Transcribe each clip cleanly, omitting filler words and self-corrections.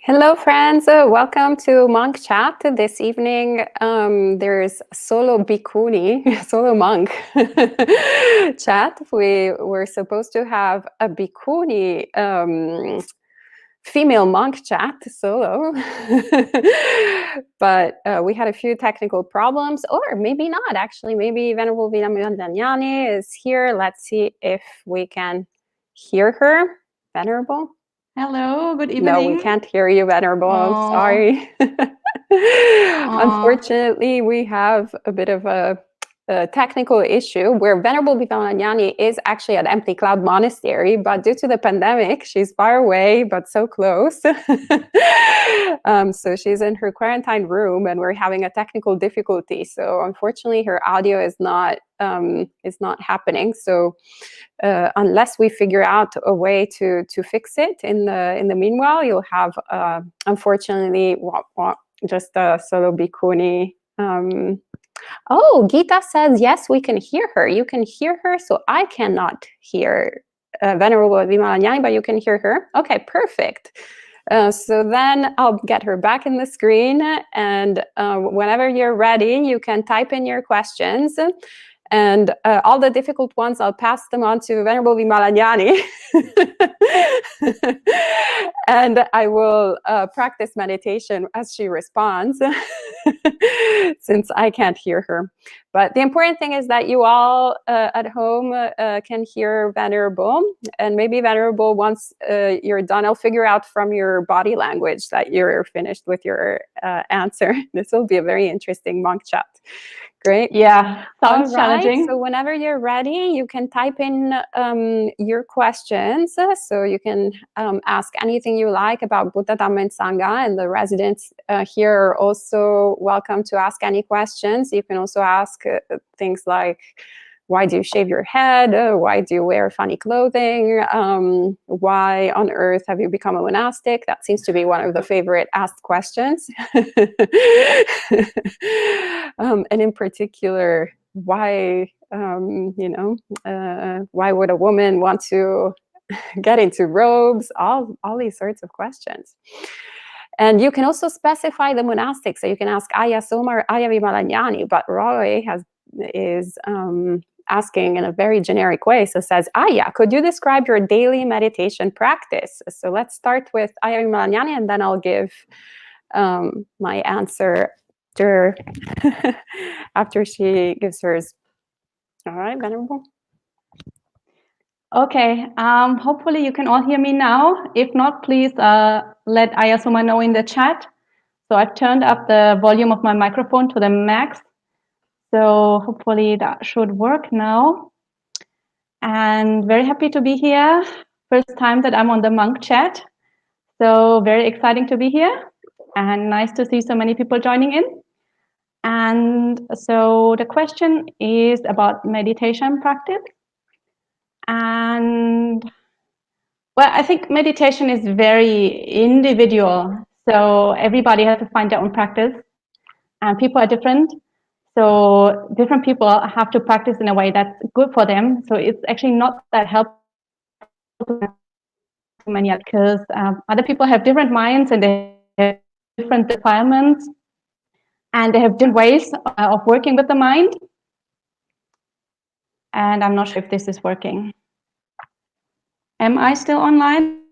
Hello, friends. Welcome to Monk Chat. This evening, there's solo bhikkhuni, solo monk chat. We were supposed to have a bhikkhuni female monk chat solo, but we had a few technical problems, or maybe not. Actually, maybe Venerable Vidyamandanyani is here. Let's see if we can hear her. Venerable? Hello, good evening. No, we can't hear you, Venerable. I'm sorry. Unfortunately, we have a bit of a technical issue where Venerable Vidyamandanyani is actually at Empty Cloud Monastery, but due to the pandemic, she's far away, but so close. So she's in her quarantine room and we're having a technical difficulty. So unfortunately, her audio is not happening. So unless we figure out a way to fix it in the meanwhile, you'll have unfortunately just a solo bhikkhuni. Oh, Gita says yes, we can hear her. You can hear her, so I cannot hear Venerable Vidyamandanyani, but you can hear her. Okay, perfect. So then I'll get her back in the screen, and whenever you're ready, you can type in your questions. And all the difficult ones, I'll pass them on to Venerable Vidyamandanyani. And I will practice meditation as she responds, since I can't hear her. But the important thing is that you all at home can hear Venerable. And maybe Venerable, once you're done, I'll figure out from your body language that you're finished with your answer. This will be a very interesting monk chat. Great. Yeah, sounds challenging. So whenever you're ready, you can type in your questions. So you can ask anything you like about Buddha, Dhamma, and Sangha. And the residents here are also welcome to ask any questions. You can also ask things like, why do you shave your head? Why do you wear funny clothing? Why on earth have you become a monastic? That seems to be one of the favorite asked questions. And in particular, why, why would a woman want to get into robes? All these sorts of questions. And you can also specify the monastic. So you can ask Aya Soma or Aya Vidyamandanyani, but Roy is asking in a very generic way. So says, Aya, could you describe your daily meditation practice? So let's start with Aya Vidyamandanyani, and then I'll give my answer after she gives hers. All right, Venerable. Okay, hopefully you can all hear me now. If not, please let Ayasuma know in the chat. So I've turned up the volume of my microphone to the max. So hopefully that should work now. And very happy to be here. First time that I'm on the monk chat. So very exciting to be here. And nice to see so many people joining in. And so the question is about meditation practice. And well, I think meditation is very individual. So everybody has to find their own practice, and people are different. So different people have to practice in a way that's good for them. So it's actually not that helpful to many, because other people have different minds and they have different requirements, and they have different ways of working with the mind. And I'm not sure if this is working. Am I still online?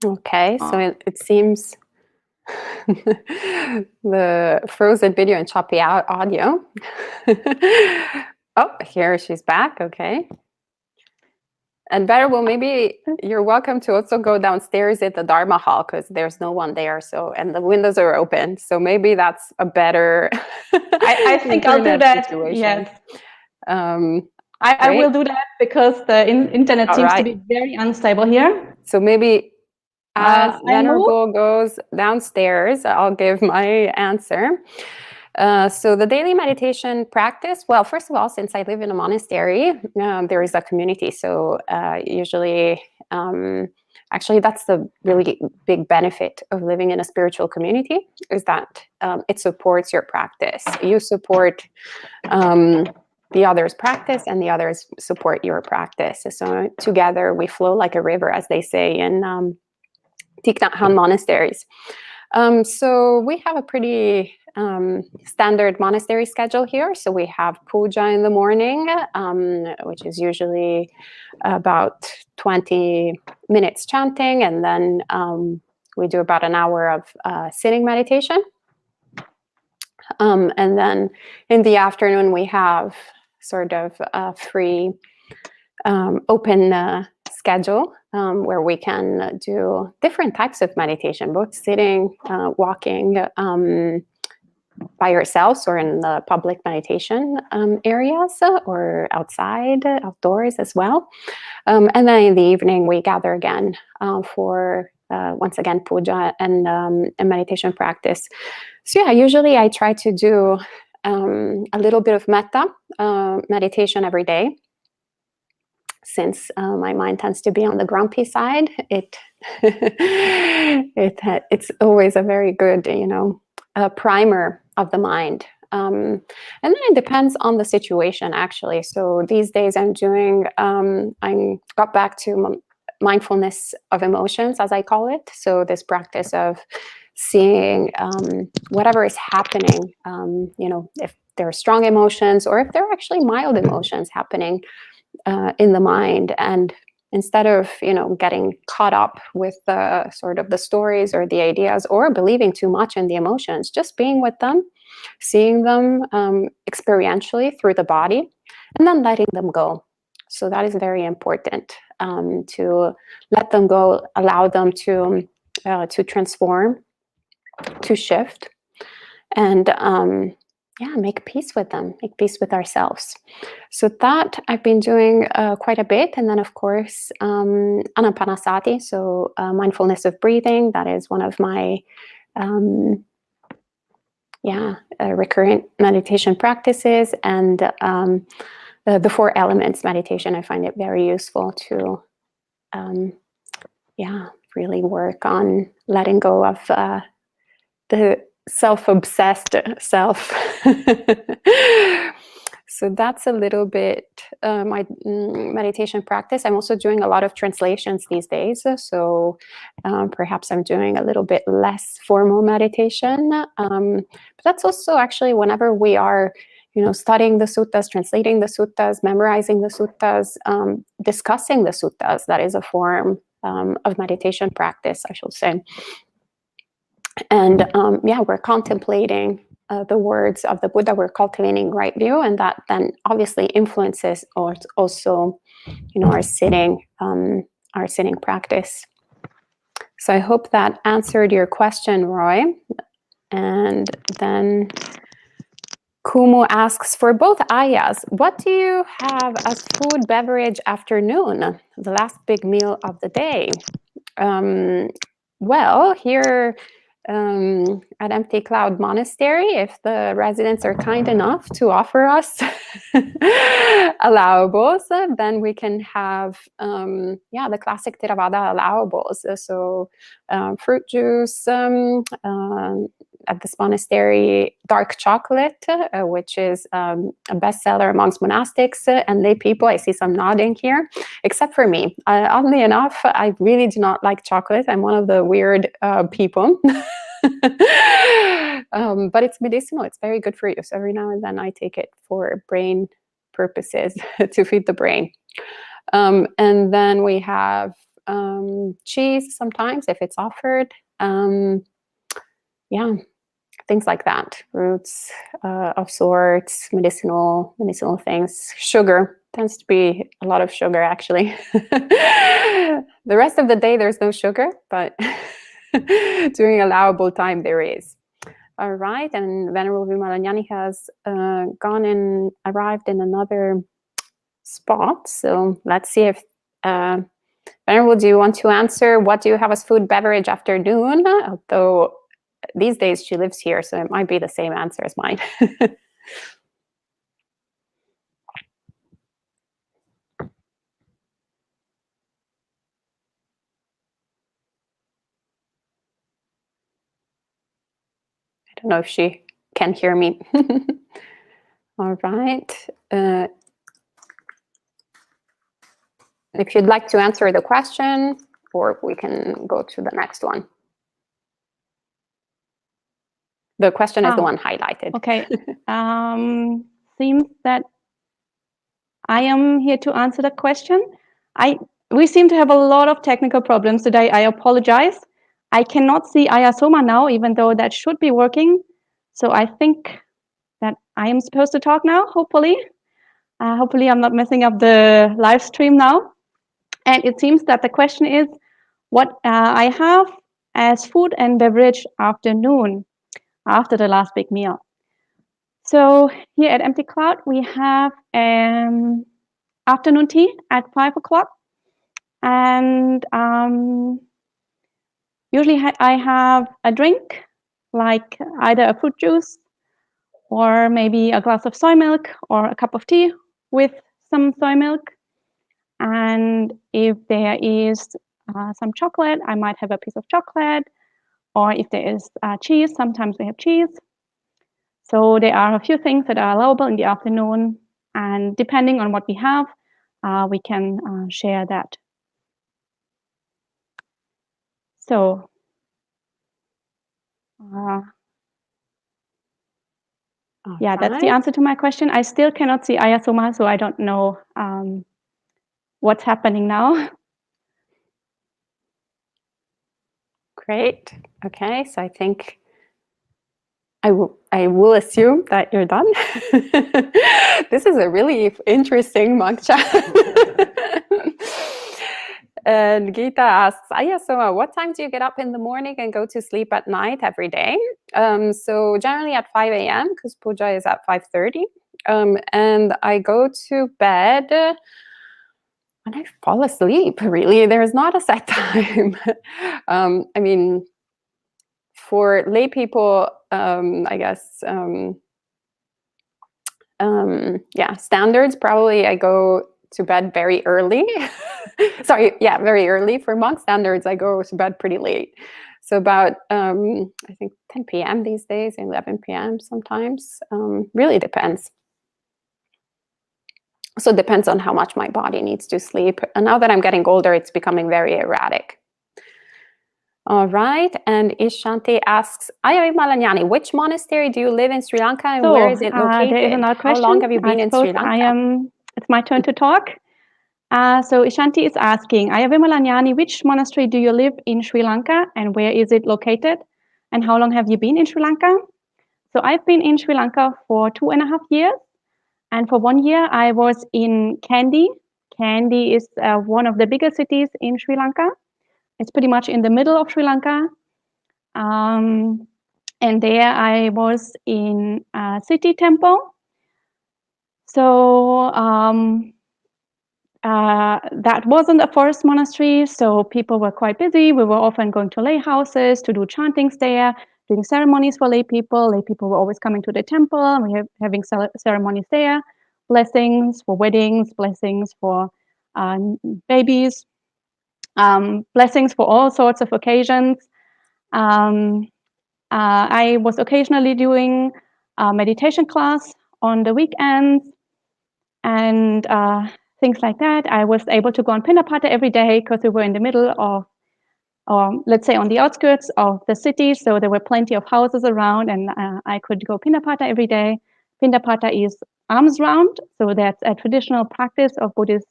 Okay, so it seems the frozen video and choppy out audio. Oh, here she's back. Okay. And Venerable, maybe you're welcome to also go downstairs at the Dharma hall, because there's no one there. So, and the windows are open. So maybe that's a better. I think I'll do that. Situation. Yes. I will do that because the internet seems to be very unstable here. So maybe As I move. Venerable goes downstairs, I'll give my answer. So the daily meditation practice, well, first of all, since I live in a monastery, there is a community. So usually, actually, that's the really big benefit of living in a spiritual community, is that it supports your practice. You support the others' practice, and the others support your practice. So together we flow like a river, as they say in Thich Nhat Hanh monasteries. So we have a pretty standard monastery schedule here. So we have puja in the morning, which is usually about 20 minutes chanting, and then we do about an hour of sitting meditation. And then in the afternoon, we have sort of a free open schedule where we can do different types of meditation, both sitting, walking by yourselves, or in the public meditation areas, or outside, outdoors as well. And then in the evening, we gather again for, once again, puja and meditation practice. So yeah, usually I try to do a little bit of metta meditation every day. Since my mind tends to be on the grumpy side, it's always a very good, primer of the mind. And then it depends on the situation, actually. So these days I got back to mindfulness of emotions, as I call it. So this practice of seeing whatever is happening, if there are strong emotions, or if there are actually mild emotions happening in the mind, and instead of getting caught up with the sort of the stories or the ideas, or believing too much in the emotions, just being with them, seeing them experientially through the body, and then letting them go. So that is very important, to let them go, allow them to transform, to shift, and make peace with them, make peace with ourselves. So that I've been doing quite a bit. And then, of course, anapanasati, so mindfulness of breathing. That is one of my recurrent meditation practices. And the 4 elements meditation, I find it very useful to really work on letting go of the self-obsessed self. So that's a little bit my meditation practice. I'm also doing a lot of translations these days, so perhaps I'm doing a little bit less formal meditation. But that's also actually whenever we are studying the suttas, translating the suttas, memorizing the suttas, discussing the suttas, that is a form of meditation practice, I should say. And we're contemplating the words of the Buddha. We're cultivating right view, and that then obviously influences also, our sitting practice. So I hope that answered your question, Roy. And then Kumu asks, for both ayahs, what do you have as food, beverage afternoon, the last big meal of the day? Well, here at Empty Cloud Monastery, if the residents are kind enough to offer us allowables, then we can have the classic Theravada allowables. So fruit juice, at this monastery, dark chocolate, which is a bestseller amongst monastics and lay people. I see some nodding here, except for me. Oddly enough, I really do not like chocolate. I'm one of the weird people. But it's medicinal. It's very good for you. So every now and then I take it for brain purposes to feed the brain. And then we have cheese sometimes if it's offered. Things like that. Roots of sorts, medicinal things. Sugar tends to be a lot of sugar, actually. The rest of the day there's no sugar, but during allowable time there is. All right, and Venerable Vimalanyani has gone and arrived in another spot. So let's see if Venerable, do you want to answer? What do you have as food, beverage after noon? Although these days she lives here, so it might be the same answer as mine. I don't know if she can hear me. All right. If you'd like to answer the question, or we can go to the next one. The question is the one highlighted. Okay. Seems that I am here to answer the question. We seem to have a lot of technical problems today. I apologize. I cannot see Ayasoma now, even though that should be working. So I think that I am supposed to talk now, hopefully. Hopefully I'm not messing up the live stream now. And it seems that the question is what I have as food and beverage afternoon, after the last big meal. So here at Empty Cloud, we have afternoon tea at 5 o'clock. And usually I have a drink, like either a fruit juice or maybe a glass of soy milk or a cup of tea with some soy milk. And if there is some chocolate, I might have a piece of chocolate. Or if there is cheese, sometimes we have cheese. So there are a few things that are allowable in the afternoon. And depending on what we have, we can share that. So yeah, that's the answer to my question. I still cannot see Ayasoma, so I don't know what's happening now. Great. Okay, so I think I will assume that you're done. This is a really interesting monk chat. And Gita asks, Ayasoma, what time do you get up in the morning and go to sleep at night every day? So generally at 5 a.m. because puja is at 5:30. And I go to bed when I fall asleep, really. There's not a set time. I mean, for lay people, I guess, standards, probably I go to bed very early. Sorry, yeah, very early. For monk standards, I go to bed pretty late. So about, I think 10 p.m. these days, 11 p.m. sometimes. Really depends. So it depends on how much my body needs to sleep. And now that I'm getting older, it's becoming very erratic. All right, and Ishanti asks, Aya Malanyani, which monastery do you live in Sri Lanka and where is it located? There is another question. How long have you been in Sri Lanka? It's my turn to talk. So Ishanti is asking, Aya Malanyani, which monastery do you live in Sri Lanka and where is it located? And how long have you been in Sri Lanka? So I've been in Sri Lanka for 2.5 years. And for 1 year, I was in Kandy. Kandy is one of the bigger cities in Sri Lanka. It's pretty much in the middle of Sri Lanka. And there I was in a city temple. So that wasn't a forest monastery, so people were quite busy. We were often going to lay houses to do chantings there, doing ceremonies for lay people. Lay people were always coming to the temple, and we were having ceremonies there, blessings for weddings, blessings for babies, blessings for all sorts of occasions. I was occasionally doing a meditation class on the weekends and things like that. I was able to go on Pinapata every day because we were in the middle of, let's say on the outskirts of the city. So there were plenty of houses around and I could go Pinapata every day. Pinapata is alms round. So that's a traditional practice of Buddhist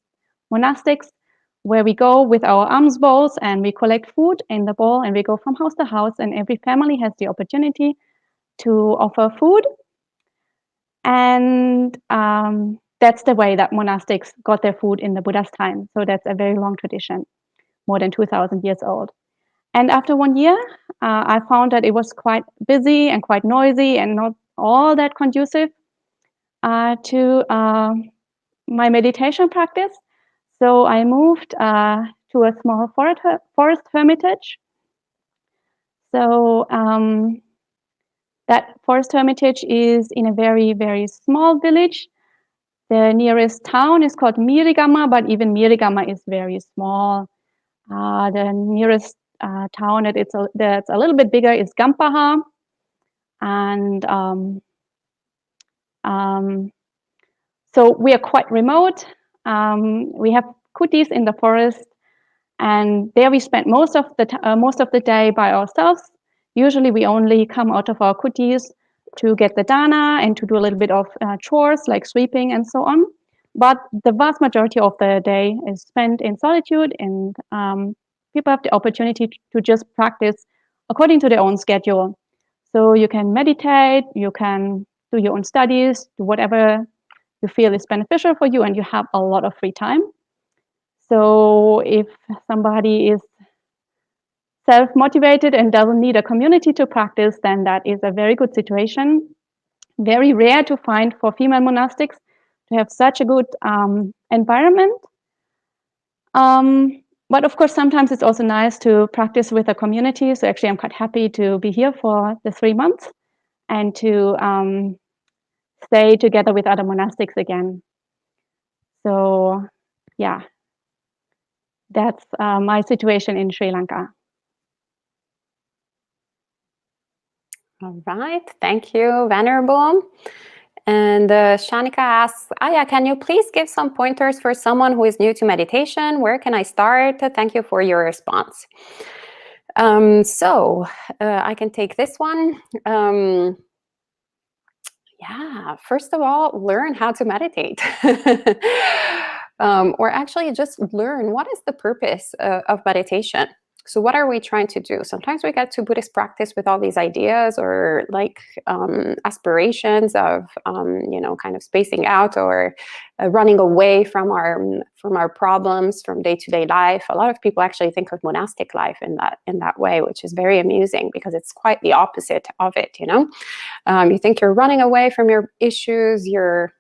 monastics where we go with our alms bowls and we collect food in the bowl and we go from house to house and every family has the opportunity to offer food. And that's the way that monastics got their food in the Buddha's time. So that's a very long tradition, more than 2,000 years old. And after 1 year, I found that it was quite busy and quite noisy and not all that conducive to my meditation practice. So I moved to to a small forest hermitage. So that forest hermitage is in a very, very small village. The nearest town is called Mirigama, but even Mirigama is very small. The nearest town that's a little bit bigger is Gampaha. And so we are quite remote. We have kutis in the forest, and there we spend most of the day by ourselves. Usually we only come out of our kutis to get the dana and to do a little bit of chores like sweeping and so on. But the vast majority of the day is spent in solitude, and people have the opportunity to just practice according to their own schedule. So you can meditate, you can do your own studies, do whatever you feel is beneficial for you, and you have a lot of free time. So if somebody is self-motivated and doesn't need a community to practice, then that is a very good situation. Very rare to find for female monastics to have such a good environment. But of course, sometimes it's also nice to practice with a community. So actually, I'm quite happy to be here for the 3 months and to stay together with other monastics again. So yeah, that's my situation in Sri Lanka. All right, thank you, Venerable. And Shanika asks, Aya, can you please give some pointers for someone who is new to meditation? Where can I start? Thank you for your response. So I can take this one. Yeah, first of all, learn how to meditate. Or actually just learn what is the purpose of meditation. So what are we trying to do? Sometimes we get to Buddhist practice with all these ideas or like aspirations of, kind of spacing out or running away from our problems from day-to-day life. A lot of people actually think of monastic life in that way, which is very amusing because it's quite the opposite of it. You think you're running away from your issues, you're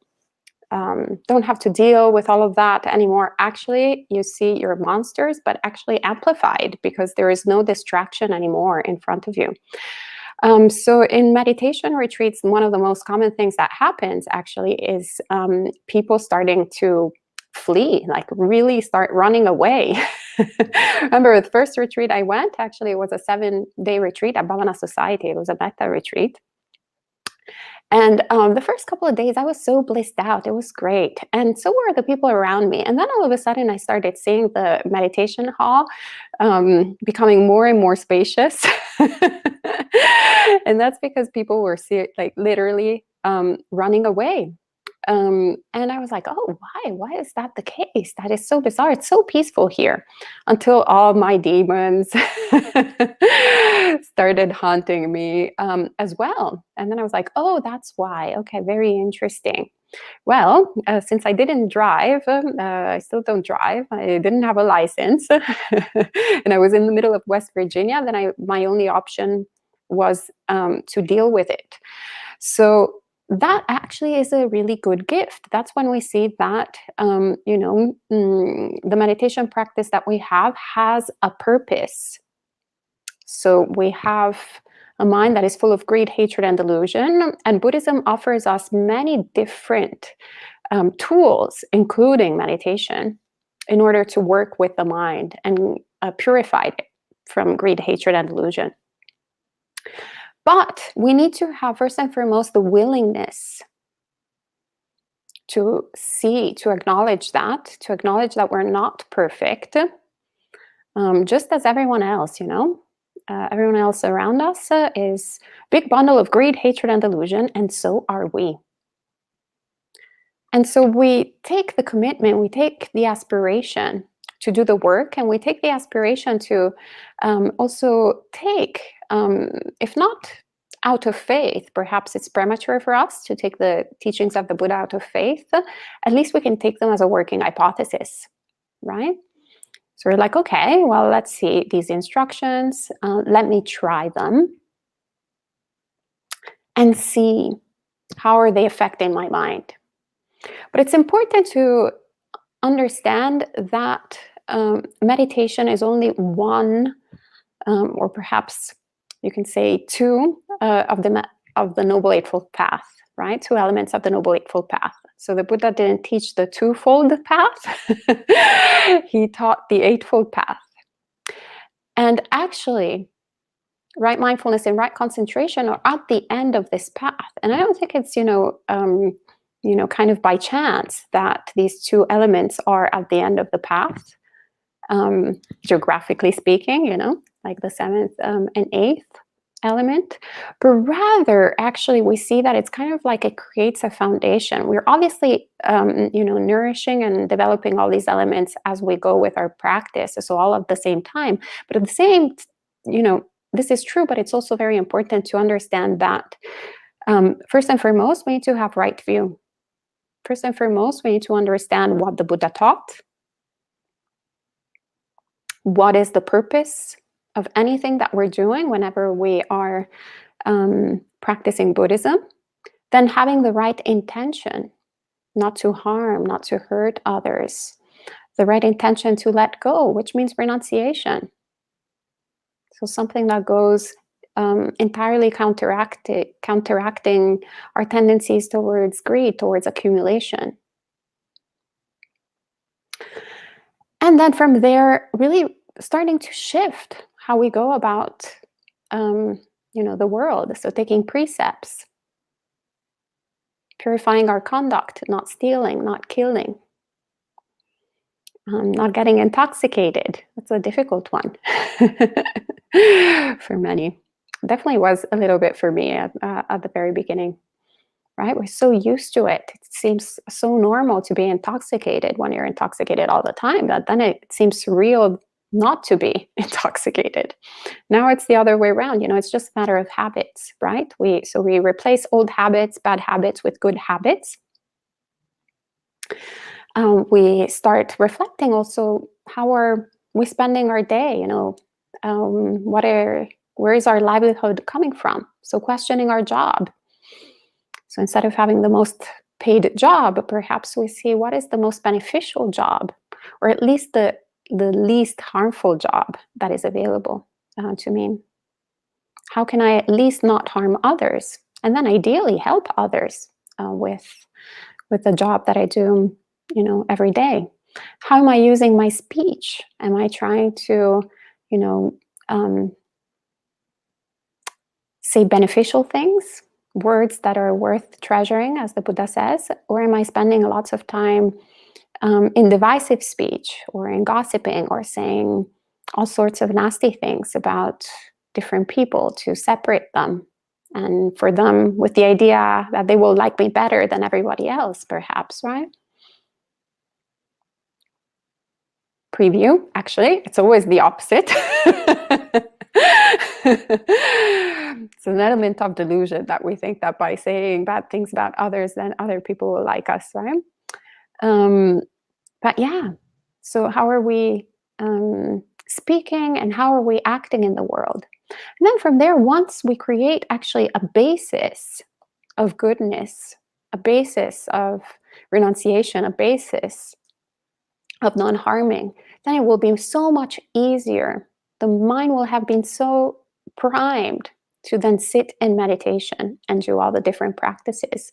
don't have to deal with all of that anymore. Actually, you see your monsters, but actually amplified because there is no distraction anymore in front of you. So in meditation retreats, one of the most common things that happens actually is people starting to flee, like really start running away. Remember the first retreat I went, actually it was a 7-day retreat at Bhavana Society. It was a metta retreat. And the first couple of days, I was so blissed out. It was great. And so were the people around me. And then all of a sudden, I started seeing the meditation hall becoming more and more spacious. And that's because people were literally running away. And I was like, oh, why? Why is that the case? That is so bizarre. It's so peaceful here, until all my demons started haunting me as well. And then I was like, oh, that's why. Okay, very interesting. Well, since I didn't drive, I still don't drive. I didn't have a license, and I was in the middle of West Virginia. Then my only option was to deal with it. So that actually is a really good gift. That's when we see that, the meditation practice that we have has a purpose. So we have a mind that is full of greed, hatred, and delusion. And Buddhism offers us many different tools, including meditation, in order to work with the mind and purify it from greed, hatred, and delusion. But we need to have, first and foremost, the willingness to acknowledge that we're not perfect, just as everyone else, everyone else around us is a big bundle of greed, hatred, and delusion, and so are we. And so we take the commitment, we take the aspiration to do the work, and we take the aspiration to also take, if not out of faith, perhaps it's premature for us to take the teachings of the Buddha out of faith, at least we can take them as a working hypothesis, right? So we're like, okay, well, let's see these instructions, let me try them and see how are they affecting my mind. But it's important to understand that meditation is only one, or perhaps you can say two, of the Noble Eightfold Path, right? Two elements of the Noble Eightfold Path. So the Buddha didn't teach the twofold path. He taught the Eightfold Path. And actually, right mindfulness and right concentration are at the end of this path. And I don't think it's, kind of by chance that these two elements are at the end of the path, geographically speaking, like the seventh and eighth element, but rather actually we see that it's kind of like it creates a foundation. We're obviously nourishing and developing all these elements as we go with our practice, so all at the same time. But at the same, this is true, but it's also very important to understand that first and foremost, we need to have right view. First and foremost, we need to understand what the Buddha taught. What is the purpose of anything that we're doing whenever we are practicing Buddhism? Then having the right intention, not to harm, not to hurt others. The right intention to let go, which means renunciation. So something that goes entirely counteracting our tendencies towards greed, towards accumulation. And then from there, really starting to shift how we go about, the world. So taking precepts, purifying our conduct, not stealing, not killing, not getting intoxicated. That's a difficult one for many. Definitely was a little bit for me at the very beginning. Right? We're so used to it. It seems so normal to be intoxicated when you're intoxicated all the time that then it seems surreal not to be intoxicated. Now it's the other way around. It's just a matter of habits, right? We replace old habits, bad habits with good habits. We start reflecting also, how are we spending our day? Where is our livelihood coming from? So questioning our job. So instead of having the most paid job, perhaps we see what is the most beneficial job, or at least the least harmful job that is available to me. How can I at least not harm others? And then ideally help others with the job that I do, every day. How am I using my speech? Am I trying to, say beneficial things? Words that are worth treasuring, as the Buddha says, or am I spending lots of time in divisive speech, or in gossiping, or saying all sorts of nasty things about different people to separate them, and for them with the idea that they will like me better than everybody else, perhaps, right? Preview, actually, it's always the opposite. It's an element of delusion that we think that by saying bad things about others, then other people will like us, right? But yeah, so how are we speaking, and how are we acting in the world? And then from there, once we create actually a basis of goodness, a basis of renunciation, a basis of non-harming, then it will be so much easier. The mind will have been so primed to then sit in meditation and do all the different practices,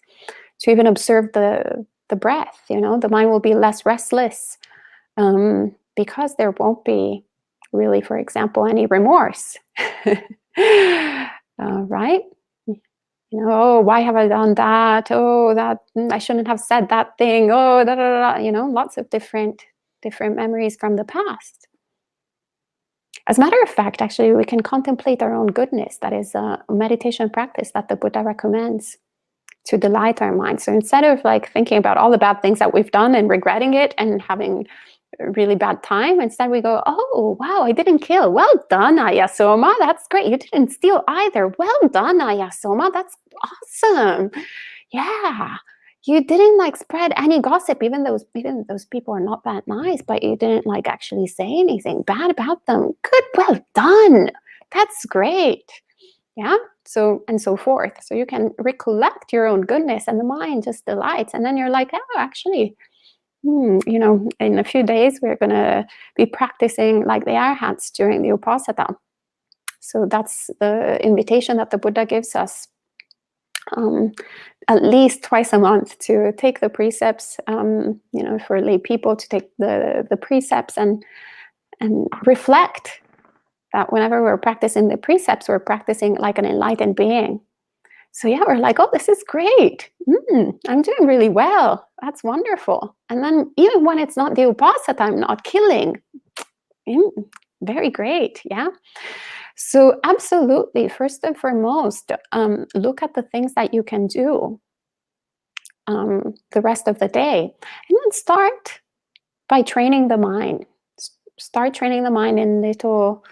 to even observe the breath. The mind will be less restless, because there won't be really, for example, any remorse. Right? Oh, why have I done that? Oh, that I shouldn't have said that thing. Oh, da da da. Lots of different memories from the past. As a matter of fact, actually, we can contemplate our own goodness. That is a meditation practice that the Buddha recommends to delight our mind. So instead of thinking about all the bad things that we've done and regretting it and having a really bad time, instead we go, oh, wow, I didn't kill. Well done, Ayasoma. That's great. You didn't steal either. Well done, Ayasoma. That's awesome. Yeah. You didn't spread any gossip, even those people are not that nice, but you didn't actually say anything bad about them. Good, well done. That's great. Yeah. So, and so forth. So you can recollect your own goodness, and the mind just delights. And then you're like, oh, actually, In a few days, we're going to be practicing like the arhats during the Uposatha. So that's the invitation that the Buddha gives us, at least twice a month, to take the precepts, for lay people to take the precepts and reflect that whenever we're practicing the precepts, we're practicing like an enlightened being. So yeah, we're like, oh, this is great. I'm doing really well. That's wonderful. And then even when it's not the Uposatha, I'm not killing. Very great. Yeah. So absolutely, first and foremost, look at the things that you can do the rest of the day. And then start by training the mind. Start training the mind in little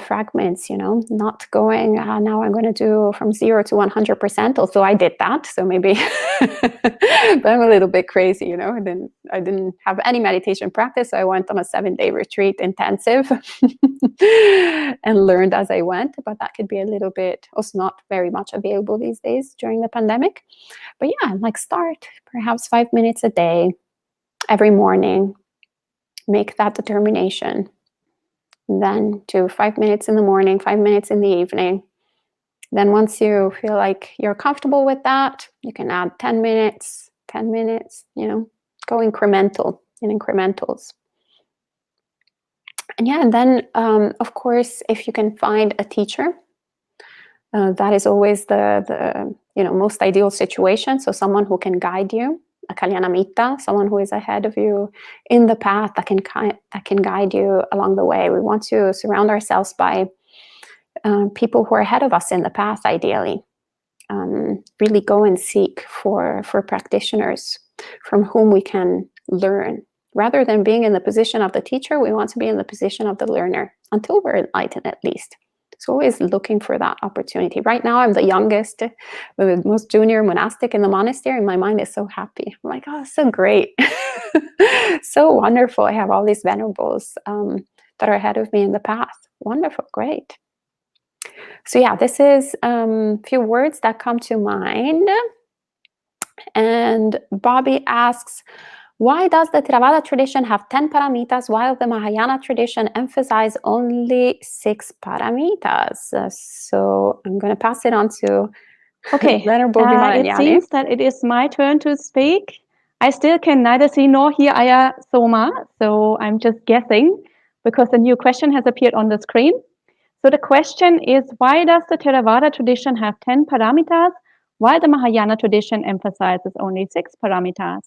fragments, not going, now I'm going to do from 0 to 100%, although I did that, so maybe, but I'm a little bit crazy, I didn't have any meditation practice, so I went on a 7-day retreat intensive and learned as I went, but that could be a little bit, also not very much available these days during the pandemic. But yeah, like start perhaps 5 minutes a day, every morning, make that determination. Then to 5 minutes in the morning, 5 minutes in the evening. Then once you feel like you're comfortable with that, you can add 10 minutes, go in incrementals. And then, of course, if you can find a teacher, that is always the most ideal situation. So someone who can guide you, a kalyanamitta, someone who is ahead of you in the path that can guide you along the way. We want to surround ourselves by people who are ahead of us in the path, ideally. Really go and seek for practitioners from whom we can learn. Rather than being in the position of the teacher, we want to be in the position of the learner, until we're enlightened at least. So always looking for that opportunity. Right now, I'm the youngest, the most junior monastic in the monastery, and my mind is so happy. I'm like, oh, so great. So wonderful. I have all these venerables that are ahead of me in the path. Wonderful, great. So yeah, this is a few words that come to mind. And Bobby asks, why does the Theravada tradition have 10 paramitas while the Mahayana tradition emphasizes only 6 paramitas? So I'm going to pass it on to Venerable It seems that it is my turn to speak. I still can neither see nor hear Ayya Soma, so I'm just guessing because the new question has appeared on the screen. So the question is, why does the Theravada tradition have 10 paramitas while the Mahayana tradition emphasizes only 6 paramitas?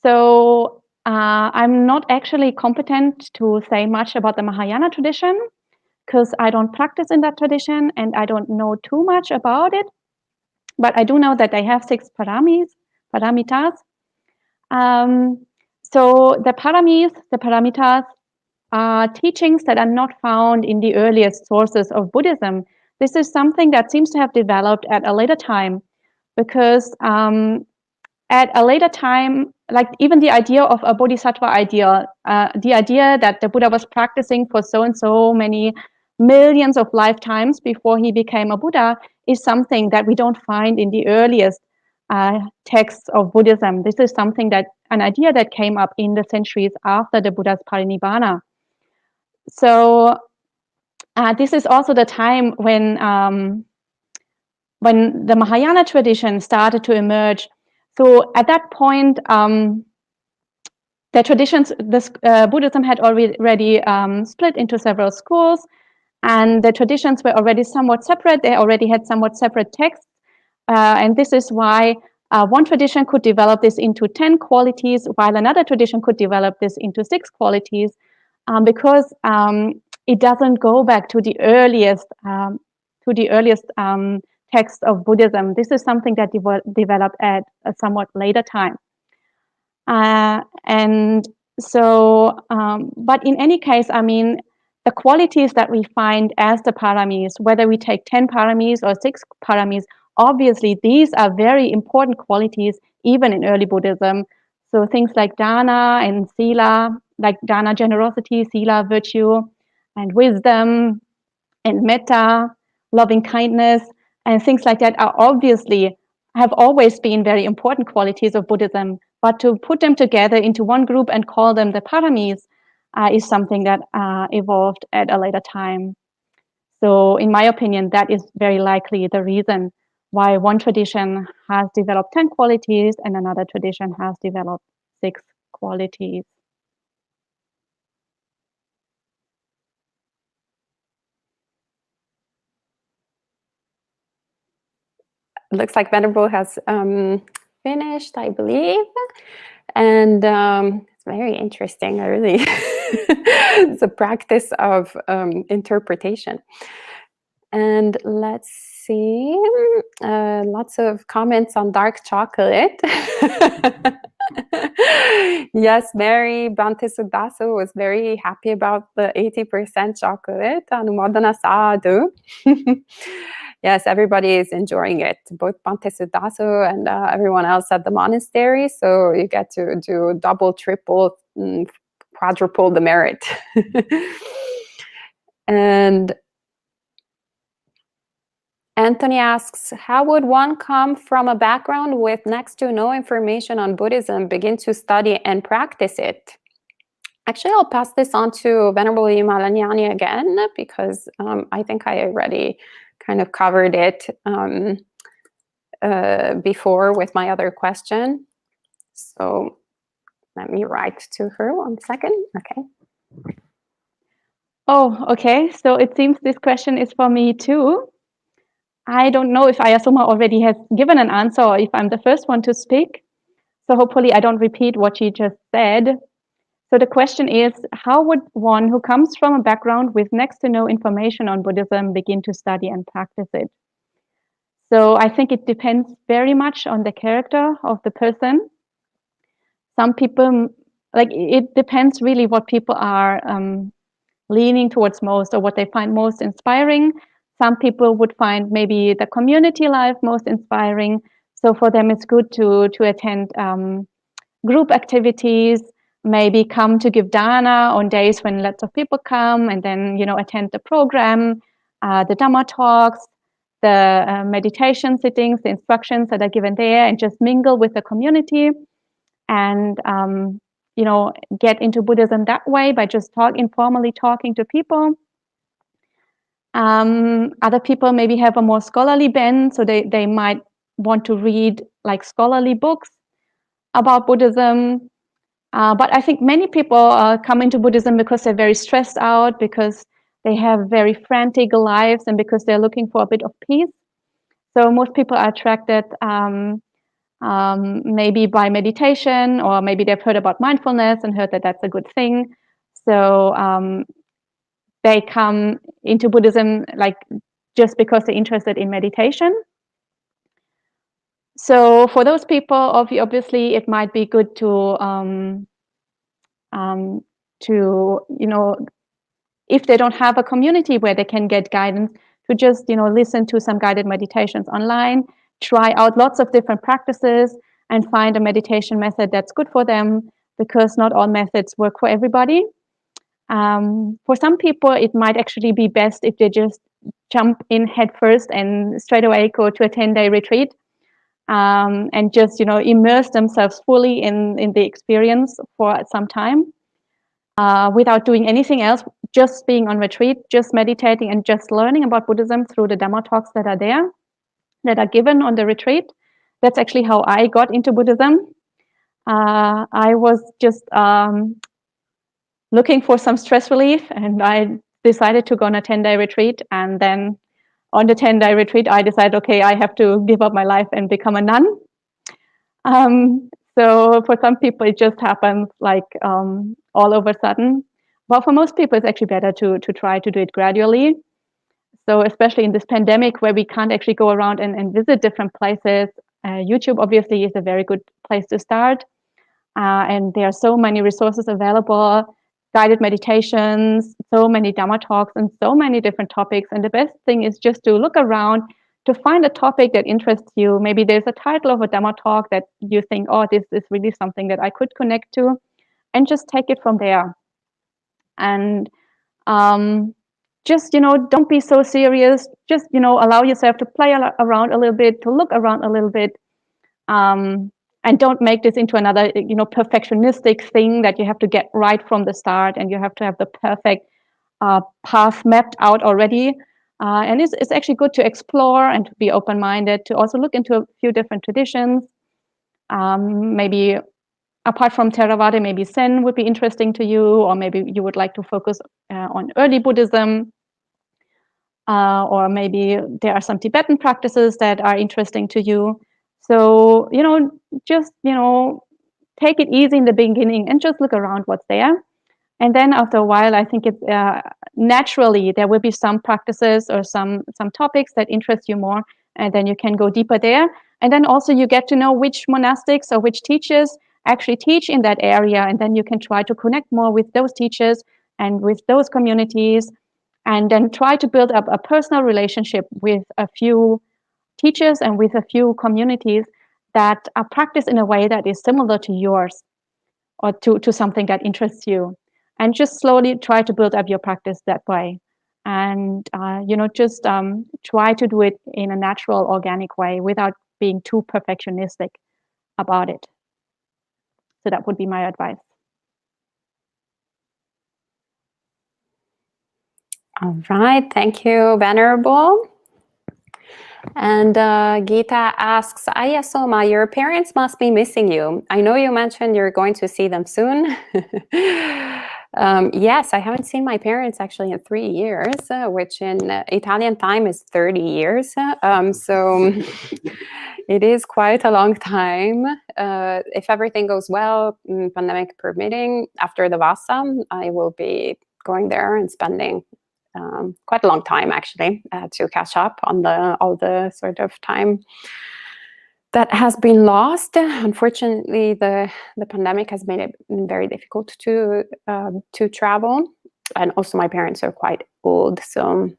So I'm not actually competent to say much about the Mahayana tradition because I don't practice in that tradition and I don't know too much about it. But I do know that they have 6 paramitas. So the paramitas are teachings that are not found in the earliest sources of Buddhism. This is something that seems to have developed at a later time, because at a later time, like even the idea of a bodhisattva ideal, the idea that the Buddha was practicing for so and so many millions of lifetimes before he became a Buddha, is something that we don't find in the earliest texts of Buddhism. This is an idea that came up in the centuries after the Buddha's parinibbana. So this is also the time when the Mahayana tradition started to emerge. So at that point, the traditions, Buddhism had already split into several schools, and the traditions were already somewhat separate. They already had somewhat separate texts, and this is why one tradition could develop this into 10 qualities, while another tradition could develop this into 6 qualities, because it doesn't go back to the earliest text of Buddhism. This is something that developed at a somewhat later time. And so, but in any case, I mean, the qualities that we find as the paramis, whether we take 10 paramis or 6 paramis, obviously these are very important qualities even in early Buddhism. So things like dana and sila, like dana, generosity, sila, virtue, and wisdom, and metta, loving kindness, and things like that have always been very important qualities of Buddhism. But to put them together into one group and call them the paramis is something that evolved at a later time. So in my opinion, that is very likely the reason why one tradition has developed 10 qualities and another tradition has developed 6 qualities. It looks like Venerable has finished, I believe. And it's very interesting. I really, it's a practice of interpretation. And let's see, lots of comments on dark chocolate. Yes, Mary Bantisudasu was very happy about the 80% chocolate. Anumodana sadhu. Yes, everybody is enjoying it, both Bantisudasu and everyone else at the monastery. So you get to do double, triple, quadruple the merit. And Anthony asks, how would one come from a background with next to no information on Buddhism begin to study and practice it? Actually, I'll pass this on to Venerable Yamalanyani again, because I think I already kind of covered it before with my other question. So let me write to her 1 second. Okay. Oh, okay. So it seems this question is for me too. I don't know if Ayasuma already has given an answer or if I'm the first one to speak. So hopefully I don't repeat what she just said. So the question is, how would one who comes from a background with next to no information on Buddhism begin to study and practice it? So I think it depends very much on the character of the person. Some people, like, it depends really what people are leaning towards most or what they find most inspiring. Some people would find maybe the community life most inspiring. So for them, it's good to attend group activities, maybe come to give dana on days when lots of people come, and then attend the program, the Dhamma talks, the meditation sittings, the instructions that are given there, and just mingle with the community and get into Buddhism that way by just informally talking to people. Other people maybe have a more scholarly bent, so they might want to read like scholarly books about Buddhism. But I think many people come into Buddhism because they're very stressed out, because they have very frantic lives, and because they're looking for a bit of peace. So most people are attracted maybe by meditation, or maybe they've heard about mindfulness and heard that that's a good thing. So they come into Buddhism like just because they're interested in meditation. So for those people, obviously, it might be good to if they don't have a community where they can get guidance, to just listen to some guided meditations online, try out lots of different practices, and find a meditation method that's good for them, because not all methods work for everybody. For some people, it might actually be best if they just jump in head first and straight away go to a 10-day retreat, and just immerse themselves fully in the experience for some time, without doing anything else, just being on retreat, just meditating and just learning about Buddhism through the Dhamma talks that are there, that are given on the retreat. That's actually how I got into Buddhism. I was just looking for some stress relief, and I decided to go on a 10-day retreat. And then on the 10-day retreat, I decided, okay, I have to give up my life and become a nun. So for some people, it just happens like all of a sudden. But for most people, it's actually better to try to do it gradually. So especially in this pandemic where we can't actually go around and visit different places, YouTube obviously is a very good place to start. And there are so many resources available, guided meditations, so many Dhamma talks, and so many different topics. And the best thing is just to look around, to find a topic that interests you. Maybe there's a title of a Dhamma talk that you think, oh, this is really something that I could connect to, and just take it from there. And just, don't be so serious. Just, allow yourself to play around a little bit, to look around a little bit, and And don't make this into another, perfectionistic thing that you have to get right from the start and you have to have the perfect path mapped out already. And it's actually good to explore and to be open-minded, to also look into a few different traditions. Maybe apart from Theravada, maybe Zen would be interesting to you, or maybe you would like to focus on early Buddhism. Or maybe there are some Tibetan practices that are interesting to you. So, just, take it easy in the beginning and just look around what's there. And then after a while, I think it's naturally there will be some practices or some topics that interest you more, and then you can go deeper there. And then also you get to know which monastics or which teachers actually teach in that area, and then you can try to connect more with those teachers and with those communities, and then try to build up a personal relationship with a few teachers and with a few communities that are practiced in a way that is similar to yours or to something that interests you. And just slowly try to build up your practice that way. And, just try to do it in a natural, organic way without being too perfectionistic about it. So that would be my advice. All right, thank you, Venerable. And Gita asks, Aya Soma, your parents must be missing you. I know you mentioned you're going to see them soon. Yes, I haven't seen my parents actually in 3 years, which in Italian time is 30 years. So it is quite a long time. If everything goes well, pandemic permitting, after the Vasa, I will be going there and spending quite a long time actually to catch up on all the sort of time that has been lost. Unfortunately, the pandemic has made it very difficult to travel, and also my parents are quite old, so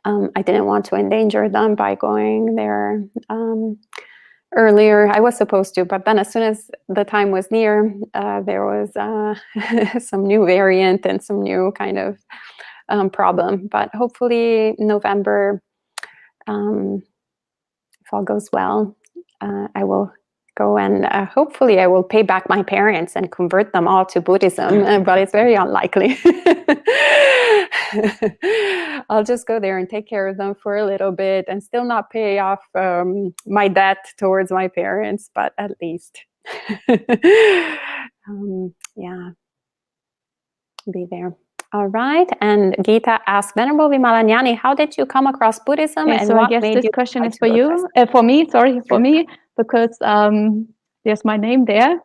I didn't want to endanger them by going there earlier. I was supposed to, but then as soon as the time was near, there was some new variant and some new kind of problem. But hopefully November, if all goes well, I will go and hopefully I will pay back my parents and convert them all to Buddhism, but it's very unlikely. I'll just go there and take care of them for a little bit and still not pay off my debt towards my parents, but at least yeah, be there. All right, and Gita asked, Venerable Vimalanyani, how did you come across Buddhism, Okay, and so what I guess made this you question is to for go you, for me, because there's my name there.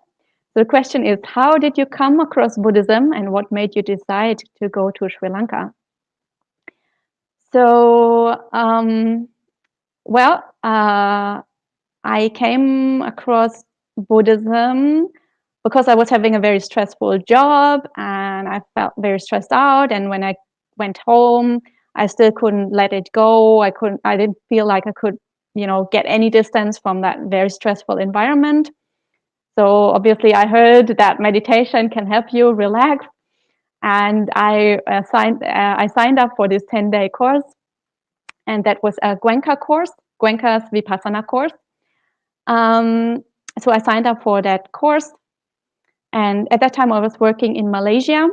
So the question is, how did you come across Buddhism, and what made you decide to go to Sri Lanka? So, I came across Buddhism because I was having a very stressful job and I felt very stressed out. And when I went home, I still couldn't let it go. I didn't feel like I could, get any distance from that very stressful environment. So obviously I heard that meditation can help you relax. And I signed up for this 10-day course. And that was a Goenka course, Goenka's Vipassana course. So I signed up for that course. And at that time, I was working in Malaysia.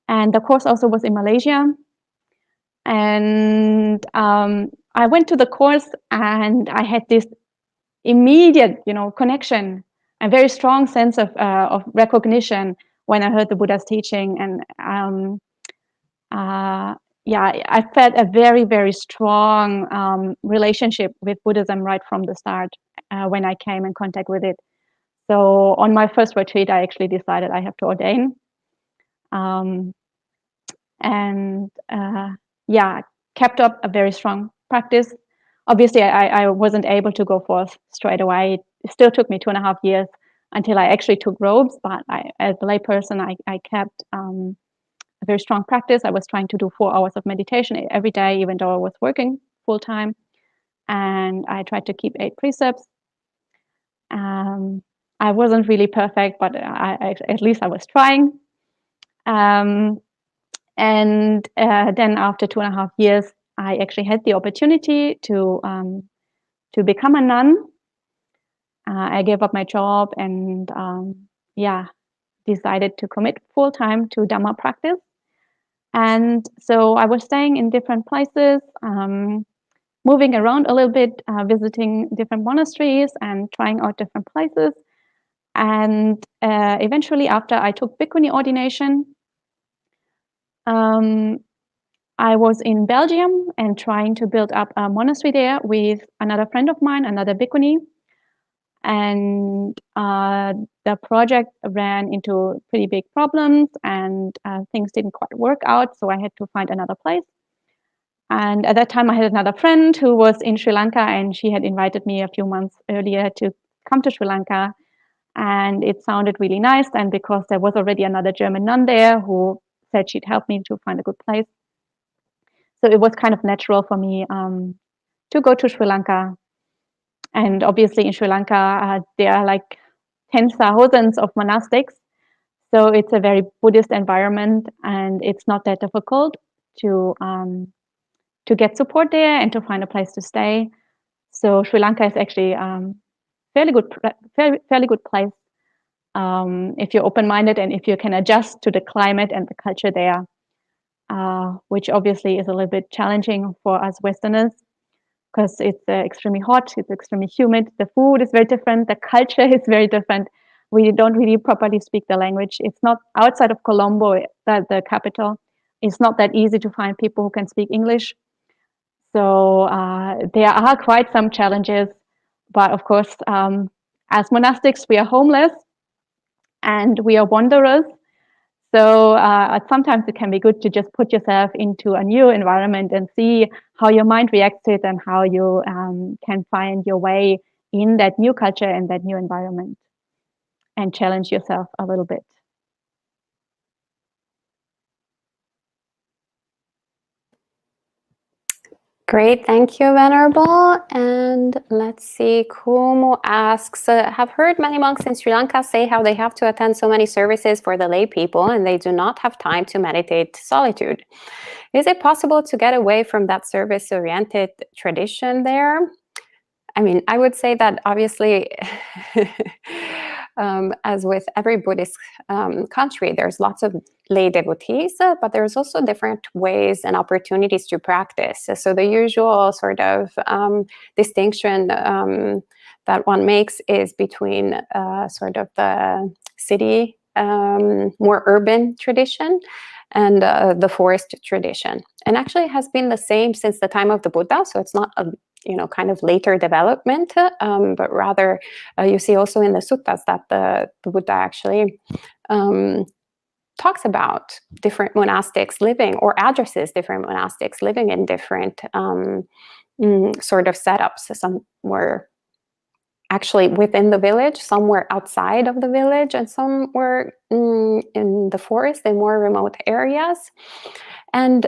And the course also was in Malaysia. And I went to the course and I had this immediate, connection, a very strong sense of recognition when I heard the Buddha's teaching. And I felt a very, very strong relationship with Buddhism right from the start when I came in contact with it. So on my first retreat, I actually decided I have to ordain. Kept up a very strong practice. Obviously, I wasn't able to go forth straight away. It still took me 2.5 years until I actually took robes. But as a layperson, I kept a very strong practice. I was trying to do 4 hours of meditation every day, even though I was working full time. And I tried to keep 8 precepts. I wasn't really perfect, but at least I was trying. Then after 2.5 years, I actually had the opportunity to become a nun. I gave up my job and decided to commit full-time to Dhamma practice. And so I was staying in different places, moving around a little bit, visiting different monasteries and trying out different places. And eventually, after I took bhikkhuni ordination, I was in Belgium and trying to build up a monastery there with another friend of mine, another bhikkhuni. And the project ran into pretty big problems and things didn't quite work out. So I had to find another place. And at that time, I had another friend who was in Sri Lanka, and she had invited me a few months earlier to come to Sri Lanka. And it sounded really nice. And because there was already another German nun there who said she'd help me to find a good place. So it was kind of natural for me to go to Sri Lanka. And obviously in Sri Lanka, there are like tens of thousands of monastics. So it's a very Buddhist environment, and it's not that difficult to get support there and to find a place to stay. So Sri Lanka is actually fairly good place if you're open-minded and if you can adjust to the climate and the culture there, which obviously is a little bit challenging for us Westerners because it's extremely hot, it's extremely humid, the food is very different, the culture is very different. We don't really properly speak the language. It's not outside of Colombo, the capital. It's not that easy to find people who can speak English. So there are quite some challenges, but of course, as monastics, we are homeless and we are wanderers. So sometimes it can be good to just put yourself into a new environment and see how your mind reacts to it and how you can find your way in that new culture and that new environment and challenge yourself a little bit. Great, thank you, Venerable. And let's see, Kumu asks, have heard many monks in Sri Lanka say how they have to attend so many services for the lay people and they do not have time to meditate solitude. Is it possible to get away from that service-oriented tradition there? I mean, I would say that obviously, as with every Buddhist country, there's lots of lay devotees, but there's also different ways and opportunities to practice. So the usual sort of distinction that one makes is between sort of the city, more urban tradition and the forest tradition. And actually it has been the same since the time of the Buddha, so it's not a kind of later development, but rather you see also in the suttas that the Buddha actually talks about different monastics living or addresses different monastics living in different sort of setups. Some were actually within the village, some were outside of the village, and some were in the forest in more remote areas. And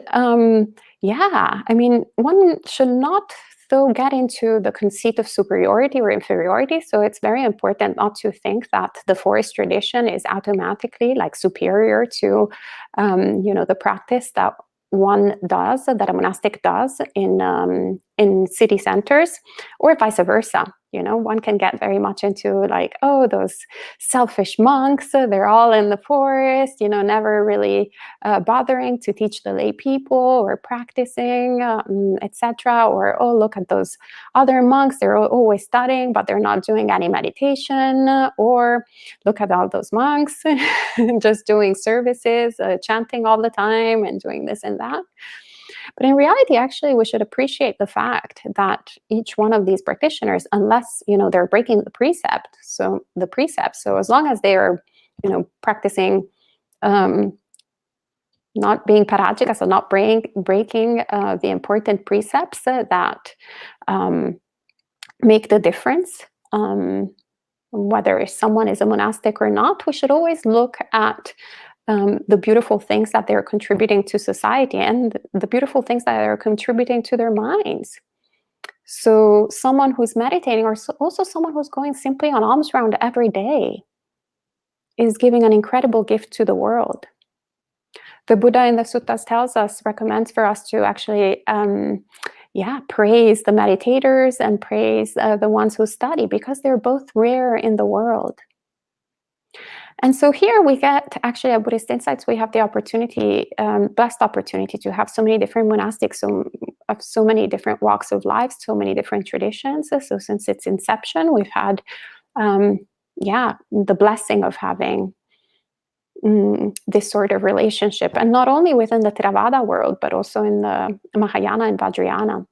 yeah, I mean, one should not though get into the conceit of superiority or inferiority. So it's very important not to think that the forest tradition is automatically like superior to, the practice that one does, that a monastic does in city centers, or vice versa. One can get very much into like, oh, those selfish monks, they're all in the forest, never really bothering to teach the lay people or practicing, etc. Or, oh, look at those other monks, they're always studying, but they're not doing any meditation. Or look at all those monks just doing services, chanting all the time and doing this and that. But in reality, actually, we should appreciate the fact that each one of these practitioners, unless, they're breaking the precepts, so as long as they are, practicing, not being parajika, so not breaking the important precepts that make the difference, whether someone is a monastic or not, we should always look at the beautiful things that they're contributing to society and the beautiful things that are contributing to their minds. So someone who's meditating, or also someone who's going simply on alms round every day, is giving an incredible gift to the world. The Buddha in the suttas recommends for us to actually, praise the meditators and praise the ones who study, because they're both rare in the world. And so here we get, actually at Buddhist Insights, we have the opportunity, blessed opportunity, to have so many different monastics, of so many different walks of life, so many different traditions. So since its inception, we've had, the blessing of having this sort of relationship, and not only within the Theravada world, but also in the Mahayana and Vajrayana.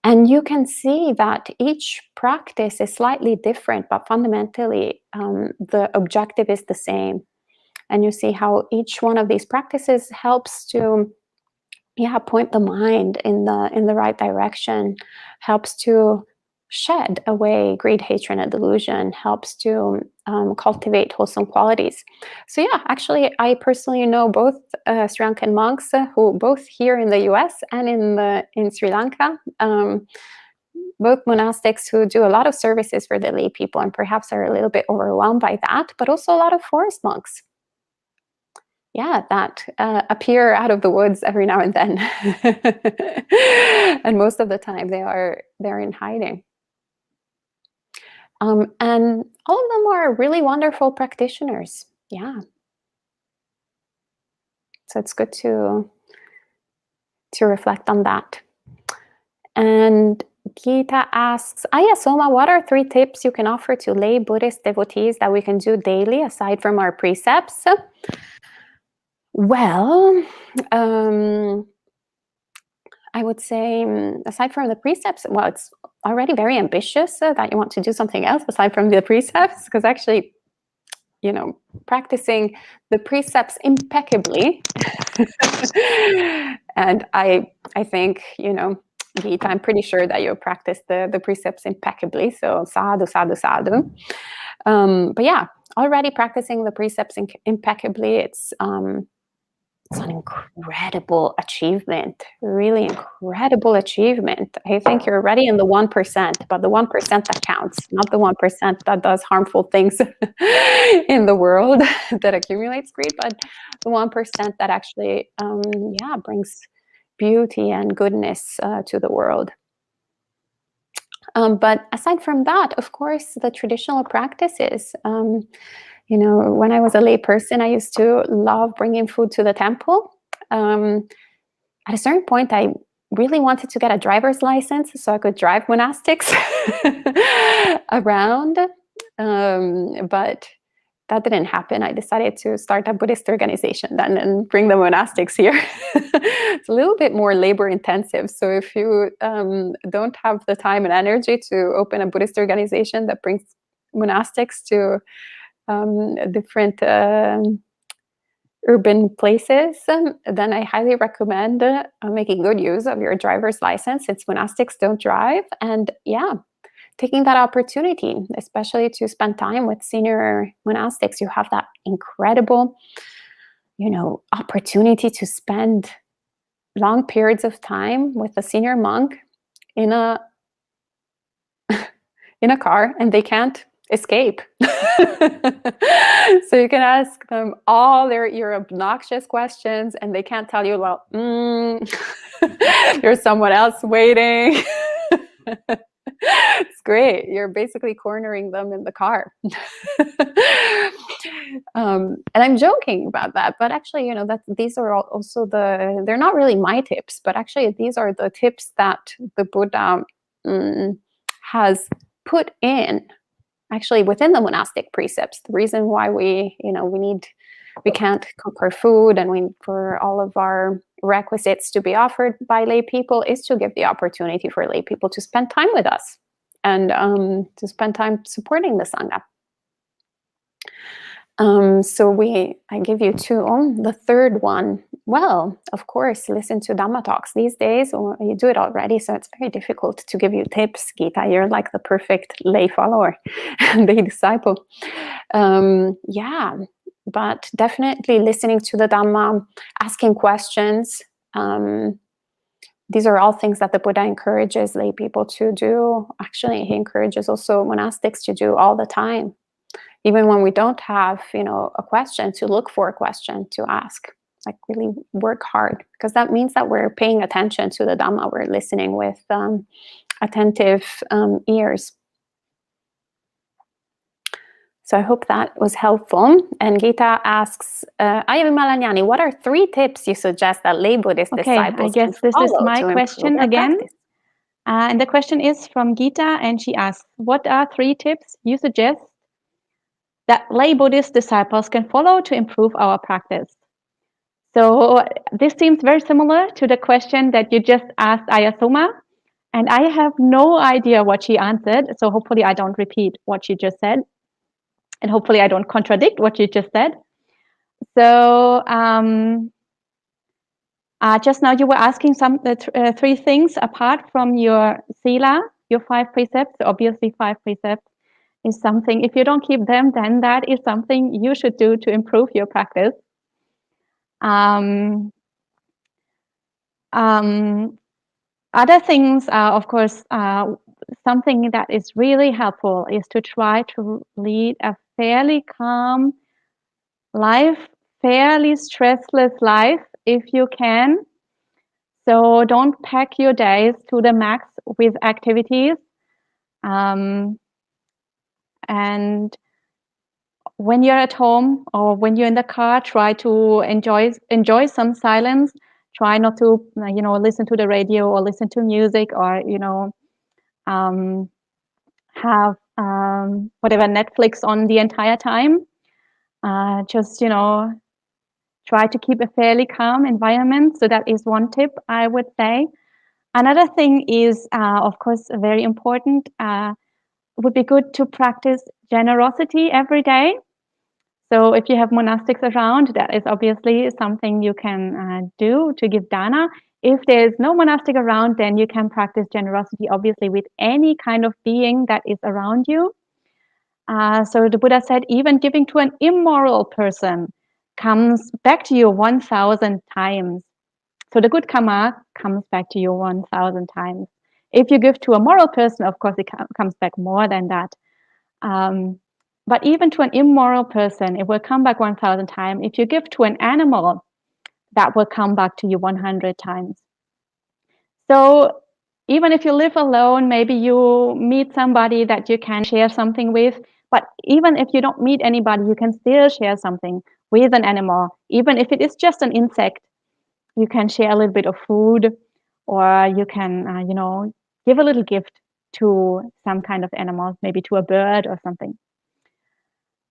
And you can see that each practice is slightly different, but fundamentally the objective is the same. And you see how each one of these practices helps to point the mind in the right direction, helps to shed away greed, hatred, and delusion, helps to cultivate wholesome qualities. So actually, I personally know both Sri Lankan monks who both here in the US and in Sri Lanka, both monastics who do a lot of services for the lay people and perhaps are a little bit overwhelmed by that, but also a lot of forest monks. That appear out of the woods every now and then. And most of the time they're in hiding. And all of them are really wonderful practitioners. So it's good to reflect on that. And Gita asks, Soma, what are 3 tips you can offer to lay Buddhist devotees that we can do daily aside from our precepts? Well, I would say, aside from the precepts, well, it's already very ambitious that you want to do something else aside from the precepts, because actually, practicing the precepts impeccably, and I think, Gita, I'm pretty sure that you practice the precepts impeccably, so sadhu, sadhu, sadhu. But already practicing the precepts impeccably, it's an incredible achievement, really incredible achievement. I think you're already in the 1%, but the 1% that counts, not the 1% that does harmful things in the world that accumulates greed, but the 1% that actually, brings beauty and goodness to the world. But aside from that, of course, the traditional practices. When I was a lay person, I used to love bringing food to the temple. At a certain point, I really wanted to get a driver's license so I could drive monastics around. But that didn't happen. I decided to start a Buddhist organization then and bring the monastics here. It's a little bit more labor intensive. So if you don't have the time and energy to open a Buddhist organization that brings monastics to different urban places, then I highly recommend making good use of your driver's license, since monastics don't drive, and taking that opportunity, especially to spend time with senior monastics. You have that incredible, opportunity to spend long periods of time with a senior monk in a car, and they can't escape. So you can ask them all your obnoxious questions, and they can't tell you, well, there's someone else waiting. It's great. You're basically cornering them in the car. And I'm joking about that, but actually, these are also they're not really my tips, but actually these are the tips that the Buddha has put in, actually, within the monastic precepts. The reason why we can't cook our food, and for all of our requisites to be offered by lay people, is to give the opportunity for lay people to spend time with us and to spend time supporting the Sangha. So I give you 2. The third one, well, of course, listen to Dhamma talks these days, or you do it already, so it's very difficult to give you tips, Gita. You're like the perfect lay follower, lay disciple. But definitely listening to the Dhamma, asking questions. These are all things that the Buddha encourages lay people to do. Actually, he encourages also monastics to do all the time. Even when we don't have, a question, to look for a question to ask. really work hard, because that means that we're paying attention to the Dhamma. We're listening with attentive ears. So I hope that was helpful. And Gita asks, Aya Vimalanyani, what are 3 tips you suggest that lay Buddhist disciples I guess this is my question again. And the question is from Gita, and she asks, what are 3 tips you suggest that lay Buddhist disciples can follow to improve our practice? So this seems very similar to the question that you just asked Ayasoma, and I have no idea what she answered. So hopefully I don't repeat what she just said, and hopefully I don't contradict what she just said. So just now you were asking 3 things apart from your sila, your 5 precepts. So obviously 5 precepts is something, if you don't keep them, then that is something you should do to improve your practice. Other things are, of course, something that is really helpful is to try to lead a fairly calm life, fairly stressless life if you can. So don't pack your days to the max with activities. And when you're at home or when you're in the car, try to enjoy some silence. Try not to, listen to the radio or listen to music or, have whatever Netflix on the entire time. Just, try to keep a fairly calm environment. So that is one tip I would say. Another thing is, of course, very important. Would be good to practice generosity every day. So if you have monastics around, that is obviously something you can do to give dana. If there's no monastic around, then you can practice generosity, obviously, with any kind of being that is around you. So the Buddha said, even giving to an immoral person comes back to you 1,000 times. So the good karma comes back to you 1,000 times. If you give to a moral person, of course, it comes back more than that. But even to an immoral person, it will come back 1,000 times. If you give to an animal, that will come back to you 100 times. So even if you live alone, maybe you meet somebody that you can share something with. But even if you don't meet anybody, you can still share something with an animal. Even if it is just an insect, you can share a little bit of food, or you can, give a little gift to some kind of animal, maybe to a bird or something.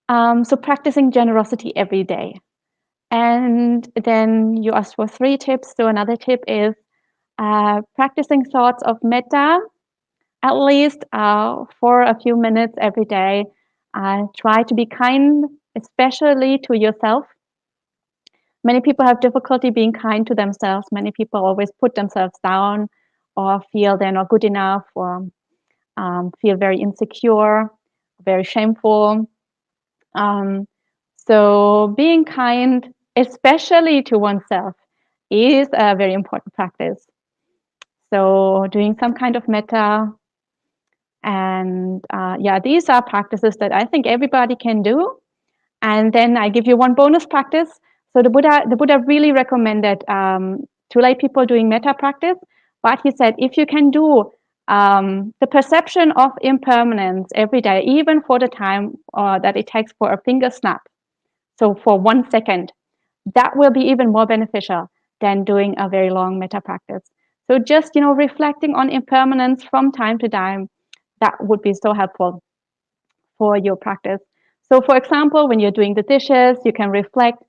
So practicing generosity every day. And then you asked for 3 tips. So another tip is practicing thoughts of metta, at least for a few minutes every day. Try to be kind, especially to yourself. Many people have difficulty being kind to themselves. Many people always put themselves down or feel they're not good enough, or feel very insecure, very shameful. So being kind, especially to oneself, is a very important practice. So doing some kind of metta, and these are practices that I think everybody can do. And then I give you one bonus practice. So the Buddha really recommended to lay people doing metta practice, but he said if you can do the perception of impermanence every day, even for the time that it takes for a finger snap, so for 1 second, that will be even more beneficial than doing a very long metta practice. So just, reflecting on impermanence from time to time, that would be so helpful for your practice. So for example, when you're doing the dishes, you can reflect,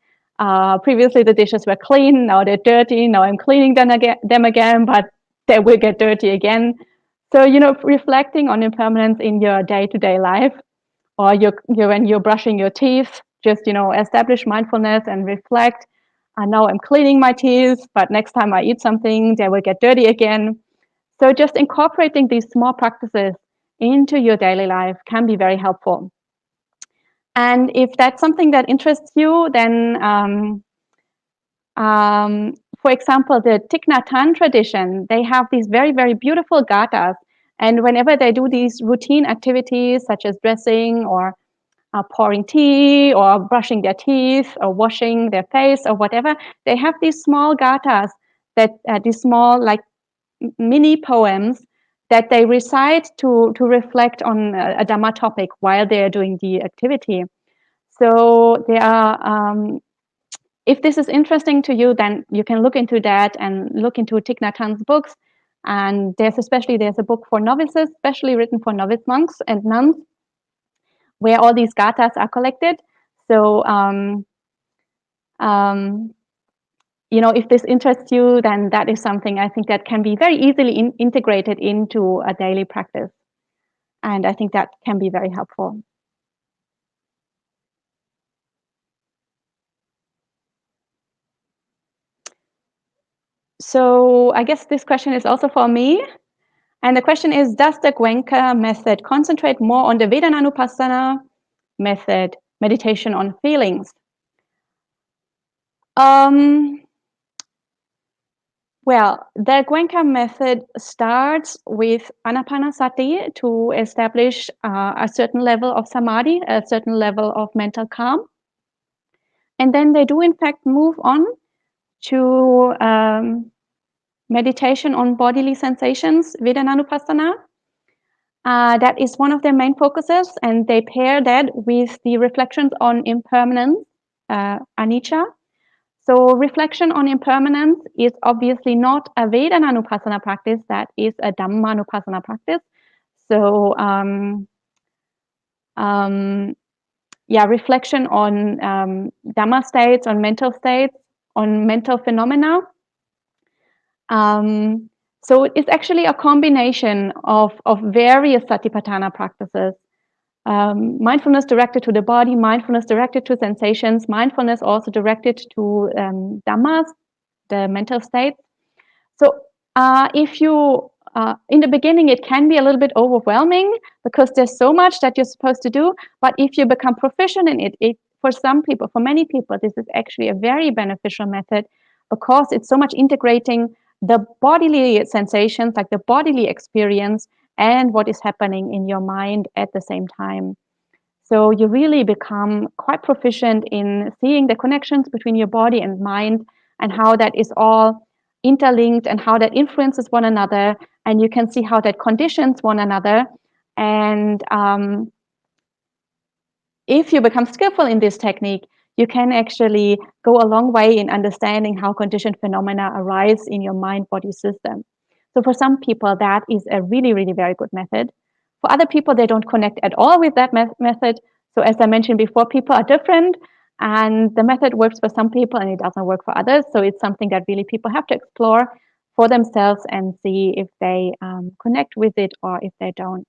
previously the dishes were clean, now they're dirty, now I'm cleaning them again, but they will get dirty again. So, reflecting on impermanence in your day-to-day life, or when you're brushing your teeth, just, establish mindfulness and reflect. Now I'm cleaning my teeth, but next time I eat something, they will get dirty again. So just incorporating these small practices into your daily life can be very helpful. And if that's something that interests you, then, for example, the Thich Nhat Hanh tradition, they have these very, very beautiful gathas. And whenever they do these routine activities, such as dressing or pouring tea or brushing their teeth or washing their face or whatever, they have these small gathas, that these small like mini poems that they recite to reflect on a Dhamma topic while they are doing the activity. So they are, if this is interesting to you, then you can look into that and look into Thich Nhat Hanh's books. And there's a book for novices, especially written for novice monks and nuns, where all these gathas are collected. So, you know, if this interests you, then that is something I think that can be very easily integrated into a daily practice. And I think that can be very helpful. So I guess this question is also for me. And the question is, does the Goenka method concentrate more on the Vedananupassana method, meditation on feelings? Well, the Goenka method starts with anapanasati to establish a certain level of samadhi, a certain level of mental calm. And then they do in fact move on to meditation on bodily sensations, Vedananupassana. That is one of their main focuses, and they pair that with the reflections on impermanence, anicca. So reflection on impermanence is obviously not a Vedananupassana practice, that is a Dhammanupassana practice. So reflection on Dhamma states, on mental phenomena. So it's actually a combination of various Satipatthana practices. Mindfulness directed to the body, mindfulness directed to sensations, mindfulness also directed to dhammas, the mental states. So if you, in the beginning, it can be a little bit overwhelming because there's so much that you're supposed to do. But if you become proficient in it, for some people, for many people, this is actually a very beneficial method because it's so much integrating the bodily sensations, like the bodily experience, and what is happening in your mind at the same time. So you really become quite proficient in seeing the connections between your body and mind and how that is all interlinked and how that influences one another. And you can see how that conditions one another. And if you become skillful in this technique, you can actually go a long way in understanding how conditioned phenomena arise in your mind-body system. So for some people, that is a really, really very good method. For other people, they don't connect at all with that method. So as I mentioned before, people are different, and the method works for some people and it doesn't work for others. So it's something that really people have to explore for themselves and see if they connect with it or if they don't.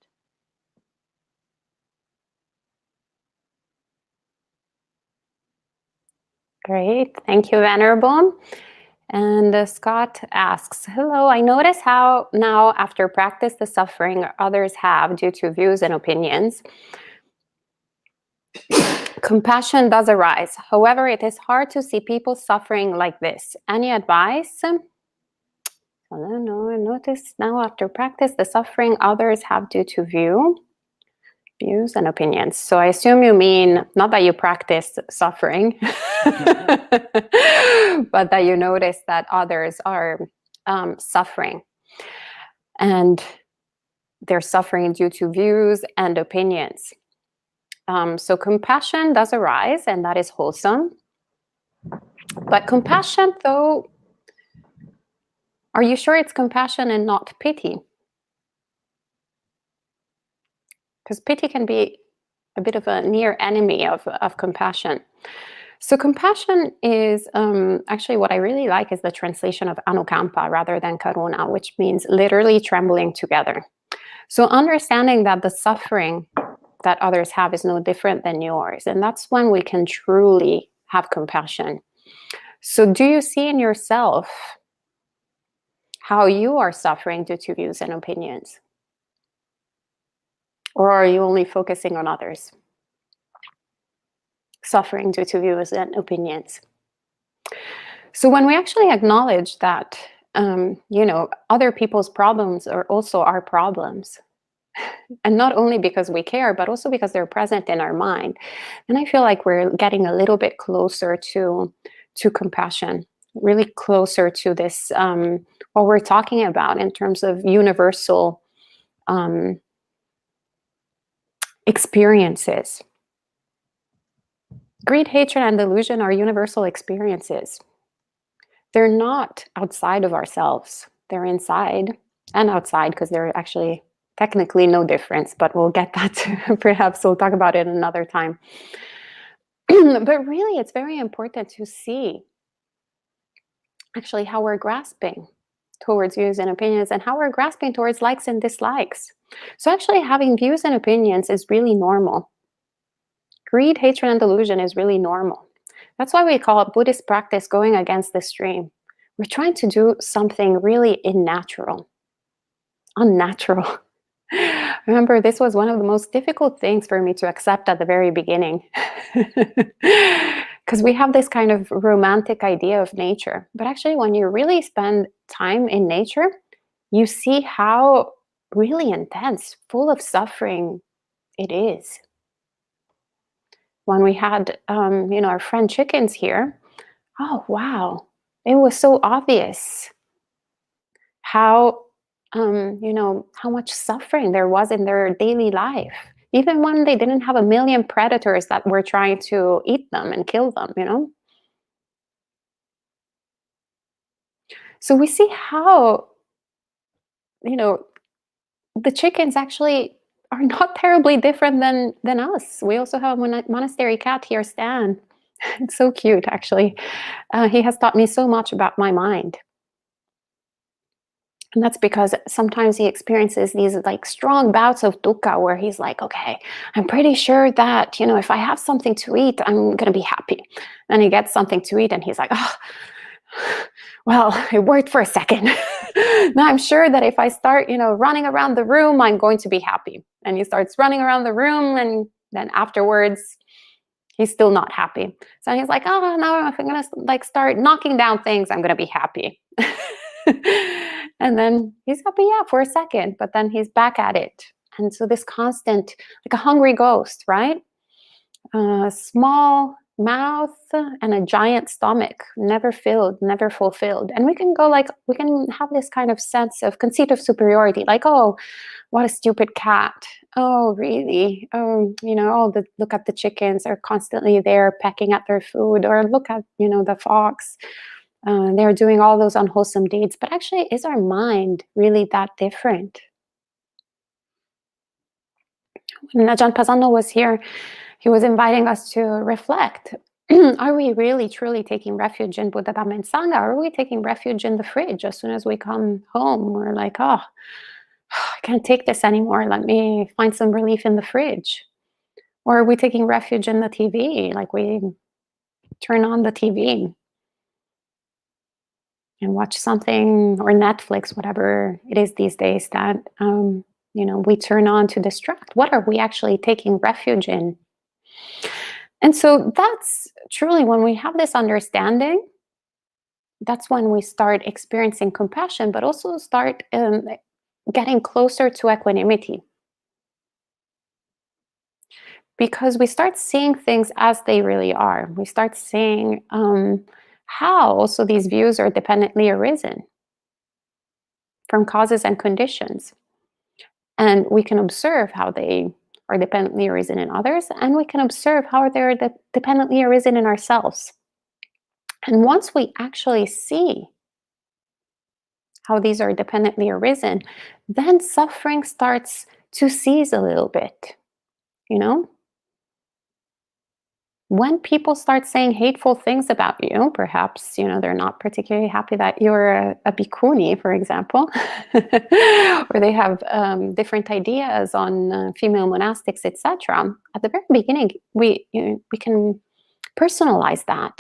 Great, thank you, Venerable. And Scott asks, hello, I notice how now after practice the suffering others have due to views and opinions, compassion does arise. However, it is hard to see people suffering like this. Any advice? No, I notice now after practice the suffering others have due to views and opinions. So I assume you mean not that you practice suffering, but that you notice that others are suffering. And they're suffering due to views and opinions. So compassion does arise, and that is wholesome. But compassion, though, are you sure it's compassion and not pity? Because pity can be a bit of a near enemy of compassion. So compassion is actually what I really like is the translation of anukampa rather than karuna, which means literally trembling together. So understanding that the suffering that others have is no different than yours. And that's when we can truly have compassion. So do you see in yourself how you are suffering due to views and opinions? Or are you only focusing on others suffering due to views and opinions? So when we actually acknowledge that, other people's problems are also our problems, And not only because we care, but also because they're present in our mind. And I feel like we're getting a little bit closer to compassion, really closer to this, what we're talking about in terms of universal um, experiences. Greed, hatred, and delusion are universal experiences. They're not outside of ourselves. They're inside and outside, because they're actually technically no difference, but we'll get that to, perhaps we'll talk about it another time. But really, it's very important to see actually how we're grasping towards views and opinions, and how we're grasping towards likes and dislikes. So actually having views and opinions is really normal. Greed, hatred, and delusion is really normal. That's why we call it Buddhist practice going against the stream. We're trying to do something really unnatural. Remember, this was one of the most difficult things for me to accept at the very beginning. Because we have this kind of romantic idea of nature. But actually, when you really spend time in nature, you see how really intense, full of suffering it is. When we had, our friend chickens here, oh, wow, it was so obvious how how much suffering there was in their daily life, even when they didn't have a million predators that were trying to eat them and kill them. So we see how, the chickens actually are not terribly different than us. We also have a monastery cat here, Stan. It's so cute, actually. He has taught me so much about my mind. And that's because sometimes he experiences these like strong bouts of dukkha where he's like, okay, I'm pretty sure that, if I have something to eat, I'm going to be happy. Then he gets something to eat and he's like, oh, well, it worked for a second. Now I'm sure that if I start, running around the room, I'm going to be happy. And he starts running around the room, and then afterwards, he's still not happy. So he's like, oh, no, if I'm going to start knocking down things, I'm going to be happy. And then he's happy, yeah, for a second, but then he's back at it. And so this constant, like a hungry ghost, right? Small mouth and a giant stomach, never filled, never fulfilled. And we can have this kind of sense of conceit of superiority, like, oh, what a stupid cat. Oh, really? Oh, look at the chickens, are constantly there pecking at their food, or look at, the fox. They're doing all those unwholesome deeds. But actually, is our mind really that different? When Ajahn Pasano was here, he was inviting us to reflect. Are we really, truly taking refuge in Buddha, Dhamma, and Sangha? Or are we taking refuge in the fridge? As soon as we come home, we're like, oh, I can't take this anymore. Let me find some relief in the fridge. Or are we taking refuge in the TV? Like we turn on the TV and watch something, or Netflix, whatever it is these days that we turn on to distract. What are we actually taking refuge in? And so that's truly, when we have this understanding, that's when we start experiencing compassion, but also start getting closer to equanimity. Because we start seeing things as they really are. We start seeing how also these views are dependently arisen from causes and conditions. And we can observe how they are dependently arisen in others, and we can observe how they're dependently arisen in ourselves. And once we actually see how these are dependently arisen, then suffering starts to cease a little bit, When people start saying hateful things about you, perhaps, they're not particularly happy that you're a bhikkhuni, for example, or they have different ideas on female monastics, etc. At the very beginning, we can personalize that.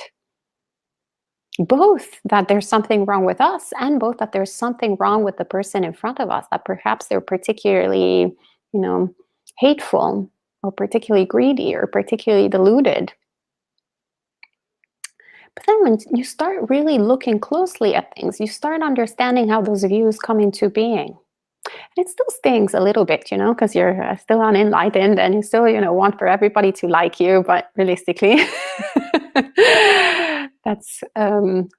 Both that there's something wrong with us, and both that there's something wrong with the person in front of us, that perhaps they're particularly, hateful, or particularly greedy, or particularly deluded. But then when you start really looking closely at things, you start understanding how those views come into being. And it still stings a little bit, because you're still unenlightened and you still, want for everybody to like you. But realistically, that's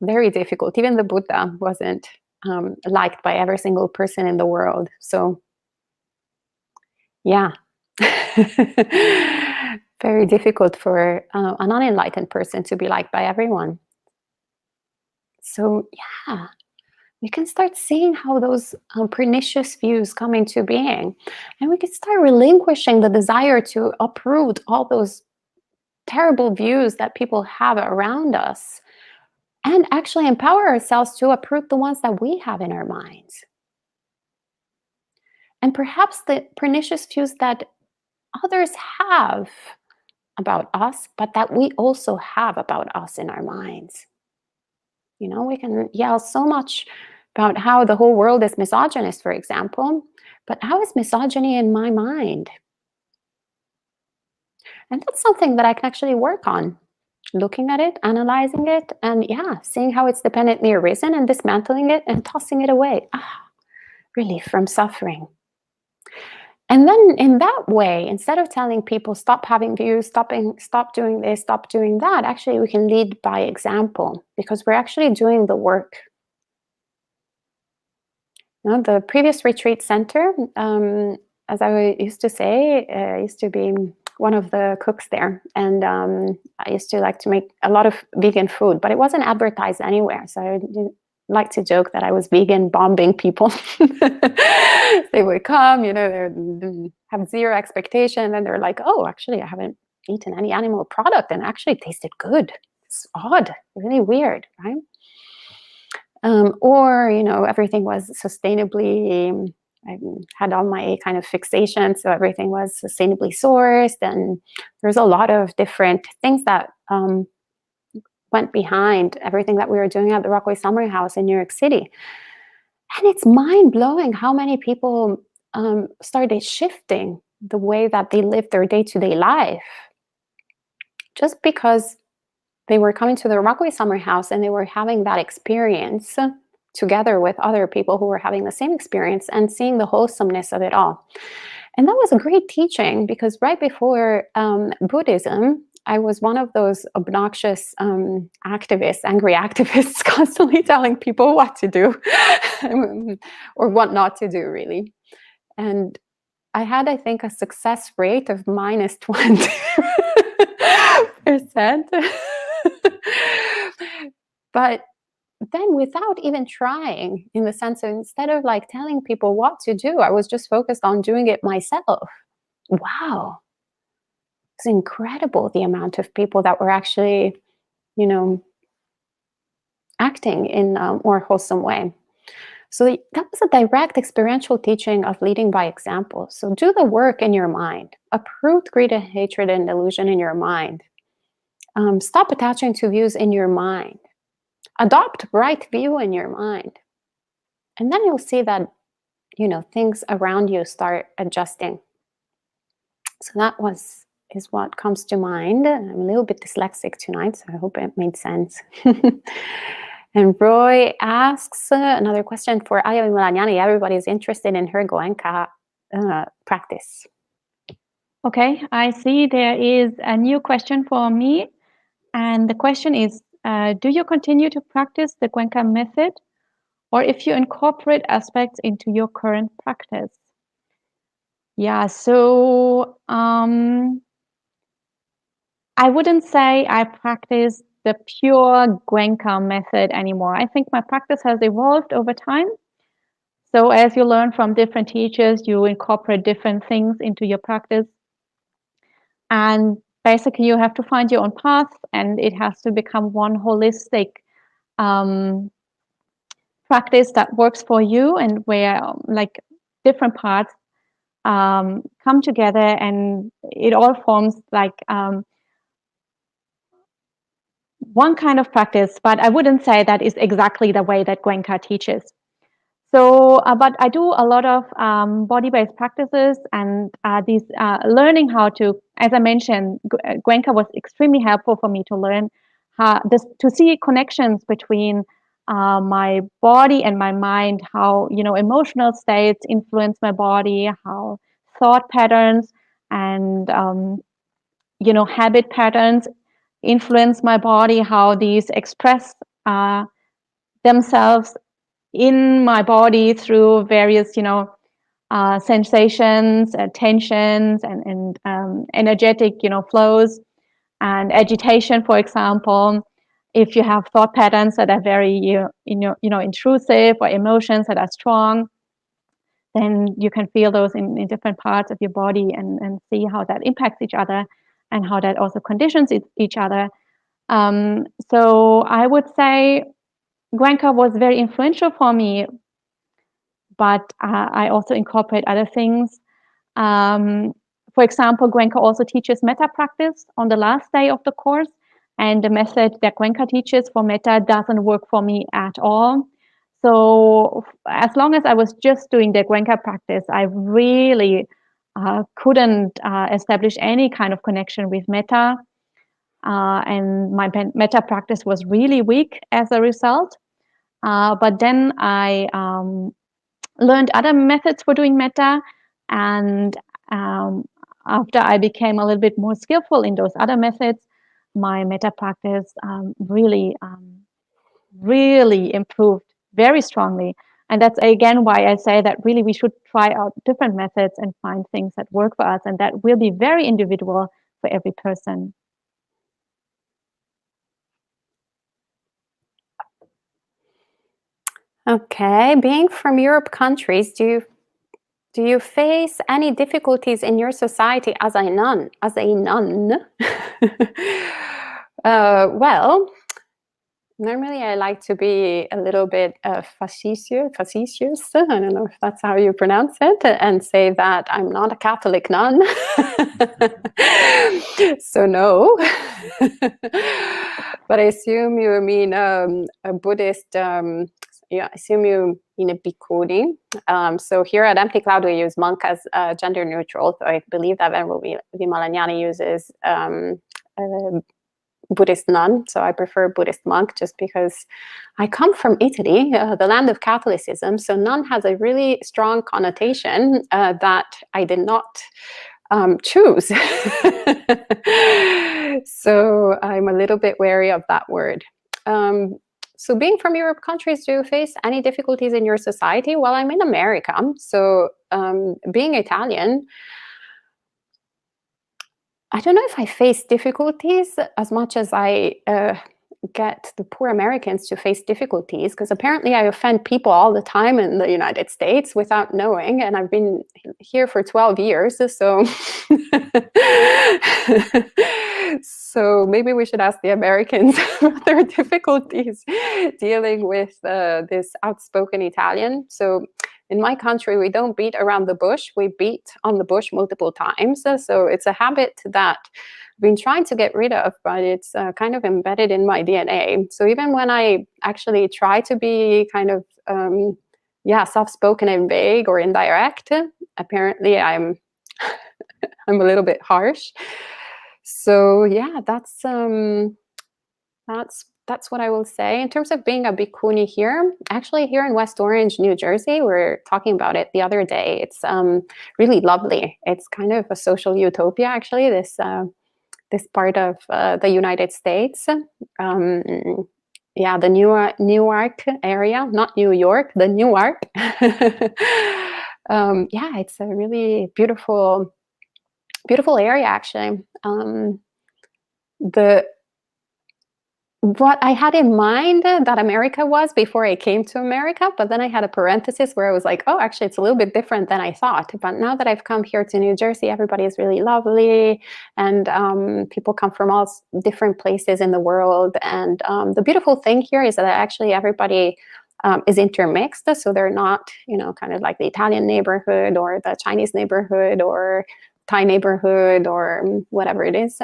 very difficult. Even the Buddha wasn't liked by every single person in the world. So, yeah. Very difficult for an unenlightened person to be liked by everyone. So, yeah. We can start seeing how those pernicious views come into being. And we can start relinquishing the desire to uproot all those terrible views that people have around us and actually empower ourselves to uproot the ones that we have in our minds. And perhaps the pernicious views that others have about us, but that we also have about us in our minds. We can yell so much about how the whole world is misogynist, for example, but how is misogyny in my mind? And that's something that I can actually work on, looking at it, analyzing it, and seeing how it's dependently arisen and dismantling it and tossing it away. Relief from suffering. And then in that way, instead of telling people stop having views, stop doing this, stop doing that, actually we can lead by example, because we're actually doing the work. The previous retreat center, as I used to say, I used to be one of the cooks there, and I used to like to make a lot of vegan food, but it wasn't advertised anywhere. So I didn't like to joke that I was vegan bombing people. They would come, they have zero expectation, and they're like, "Oh, actually, I haven't eaten any animal product, and actually it tasted good. It's odd, really weird, right?" Or, everything was sustainably, I had all my kind of fixation, so everything was sustainably sourced, and there's a lot of different things that went behind everything that we were doing at the Rockaway Summer House in New York City. And it's mind-blowing how many people started shifting the way that they live their day-to-day life just because they were coming to the Rockaway Summer House and they were having that experience together with other people who were having the same experience and seeing the wholesomeness of it all. And that was a great teaching, because right before Buddhism, I was one of those obnoxious activists, angry activists, constantly telling people what to do or what not to do, really. And I had, I think, a success rate of minus 20%. But then without even trying, in the sense of, instead of like telling people what to do, I was just focused on doing it myself. Wow. It's incredible, the amount of people that were actually, acting in a more wholesome way. So that was a direct experiential teaching of leading by example. So do the work in your mind. Uproot greed and hatred and delusion in your mind. Stop attaching to views in your mind. Adopt right view in your mind. And then you'll see that, things around you start adjusting. So that is what comes to mind. I'm a little bit dyslexic tonight, so I hope it made sense. And Roy asks another question for Aya Milanyani. Everybody's interested in her Goenka practice. Okay, I see there is a new question for me. And the question is, do you continue to practice the Goenka method, or if you incorporate aspects into your current practice? Yeah, so I wouldn't say I practice the pure Goenka method anymore. I think my practice has evolved over time. So as you learn from different teachers, you incorporate different things into your practice. And basically you have to find your own path, and it has to become one holistic practice that works for you, and where like different parts come together, and it all forms like one kind of practice. But I wouldn't say that is exactly the way that Goenka teaches. So, but I do a lot of body-based practices, and these learning how to, as I mentioned, Goenka was extremely helpful for me to learn to see connections between my body and my mind, how emotional states influence my body, how thought patterns and habit patterns influence my body, how these express themselves in my body through various sensations, tensions, and energetic flows and agitation, for example. If you have thought patterns that are very intrusive, or emotions that are strong, then you can feel those in different parts of your body, and see how that impacts each other and how that also conditions each other. So I would say Goenka was very influential for me, but I also incorporate other things. For example, Goenka also teaches metta practice on the last day of the course, and the method that Goenka teaches for metta doesn't work for me at all. So as long as I was just doing the Goenka practice, I really couldn't establish any kind of connection with metta, and my metta practice was really weak as a result. But then I learned other methods for doing metta, and after I became a little bit more skillful in those other methods, my metta practice really improved very strongly. And that's again why I say that really we should try out different methods and find things that work for us, and that will be very individual for every person. Okay, being from Europe countries, do you face any difficulties in your society as a nun? As a nun? Well, normally I like to be a little bit facetious, I don't know if that's how you pronounce it, and say that I'm not a Catholic nun. So no. But I assume you mean a Buddhist, yeah, I assume you mean a bhikkhuni. So here at Empty Cloud we use monk as gender neutral, so I believe that Venerable Vimalanyani uses Buddhist nun, so I prefer Buddhist monk just because I come from Italy, the land of Catholicism, so nun has a really strong connotation that I did not choose. So I'm a little bit wary of that word. So being from Europe countries, do you face any difficulties in your society? Well, I'm in America, so being Italian, I don't know if I face difficulties as much as I get the poor Americans to face difficulties, because apparently I offend people all the time in the United States without knowing, and I've been here for 12 years, so so maybe we should ask the Americans about their difficulties dealing with this outspoken Italian. So in my country, we don't beat around the bush, we beat on the bush multiple times. So it's a habit that I've been trying to get rid of, but it's kind of embedded in my DNA. So even when I actually try to be kind of, soft-spoken and vague or indirect, apparently I'm I'm a little bit harsh. So yeah, that's what I will say. In terms of being a bhikkhuni here, actually here in West Orange, New Jersey, we were talking about it the other day. It's really lovely. It's kind of a social utopia, actually, this part of the United States. Yeah, the Newark area, not New York, the Newark. Yeah, it's a really beautiful area, actually. What I had in mind that America was before I came to America, but then I had a parenthesis where I was like, oh, actually, it's a little bit different than I thought. But now that I've come here to New Jersey, everybody is really lovely, and people come from all different places in the world. And the beautiful thing here is that actually everybody is intermixed, so they're not, kind of like the Italian neighborhood or the Chinese neighborhood or Thai neighborhood or whatever it is.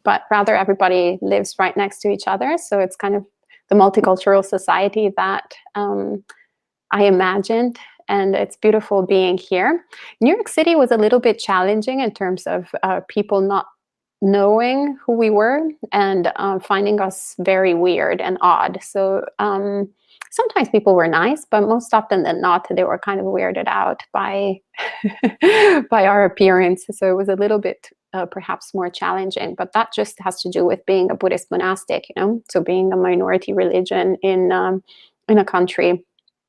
But rather everybody lives right next to each other. So it's kind of the multicultural society that I imagined, and it's beautiful being here. New York City was a little bit challenging in terms of people not knowing who we were and finding us very weird and odd. So sometimes people were nice, but most often than not, they were kind of weirded out by by our appearance. So it was a little bit perhaps more challenging, but that just has to do with being a Buddhist monastic, so being a minority religion in a country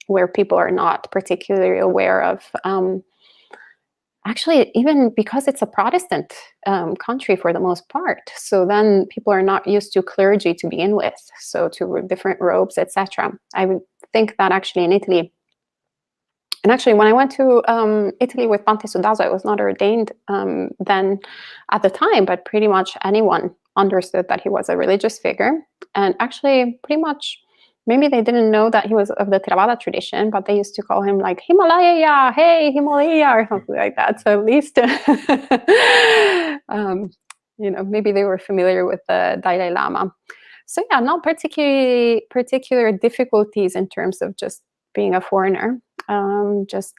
where people are not particularly aware of actually, even because it's a Protestant country for the most part. So then people are not used to clergy to begin with, so to different robes, etc. I would think that actually in Italy, and actually when I went to Italy with Bhante Sudaso, I was not ordained then at the time, but pretty much anyone understood that he was a religious figure. And actually pretty much, maybe they didn't know that he was of the Theravada tradition, but they used to call him like Himalaya, hey, Himalaya, or something like that. So at least, maybe they were familiar with the Dalai Lama. So yeah, not particular difficulties in terms of just being a foreigner, just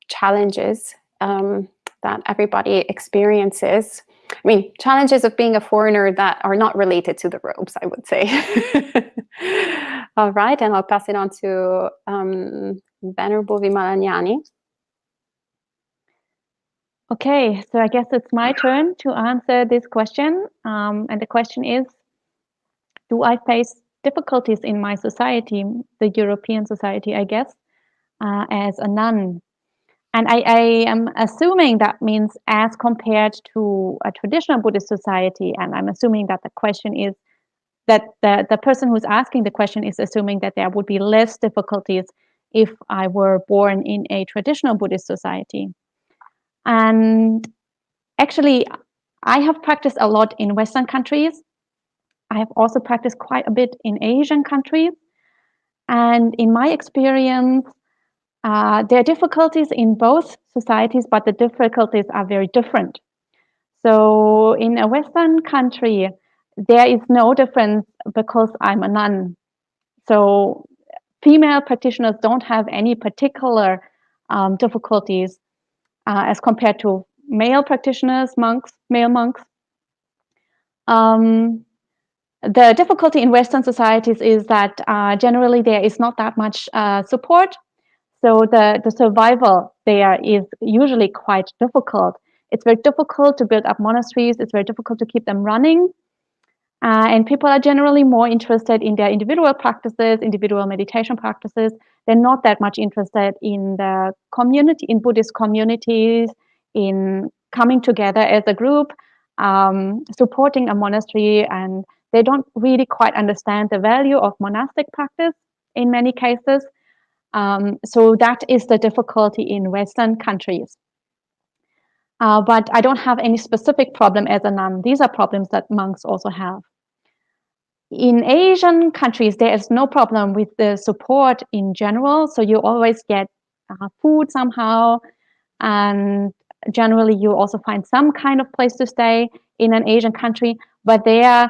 challenges that everybody experiences. I mean, challenges of being a foreigner that are not related to the robes, I would say. All right, and I'll pass it on to Venerable Vimalagnani. Okay, so I guess it's my turn to answer this question. And the question is, do I face difficulties in my society, the European society, I guess, as a nun? And I am assuming that means as compared to a traditional Buddhist society. And I'm assuming that the question is that the person who's asking the question is assuming that there would be less difficulties if I were born in a traditional Buddhist society. And actually, I have practiced a lot in Western countries. I have also practiced quite a bit in Asian countries. And in my experience, there are difficulties in both societies, but the difficulties are very different. So in a Western country, there is no difference because I'm a nun. So female practitioners don't have any particular difficulties as compared to male practitioners, male monks. The difficulty in Western societies is that generally there is not that much support. So the survival there is usually quite difficult. It's very difficult to build up monasteries. It's very difficult to keep them running. And people are generally more interested in their individual practices, individual meditation practices. They're not that much interested in the community, in Buddhist communities, in coming together as a group, supporting a monastery, and they don't really quite understand the value of monastic practice in many cases. So that is the difficulty in Western countries. But I don't have any specific problem as a nun. These are problems that monks also have. In Asian countries, there is no problem with the support in general. So you always get food somehow. And generally, you also find some kind of place to stay in an Asian country. But there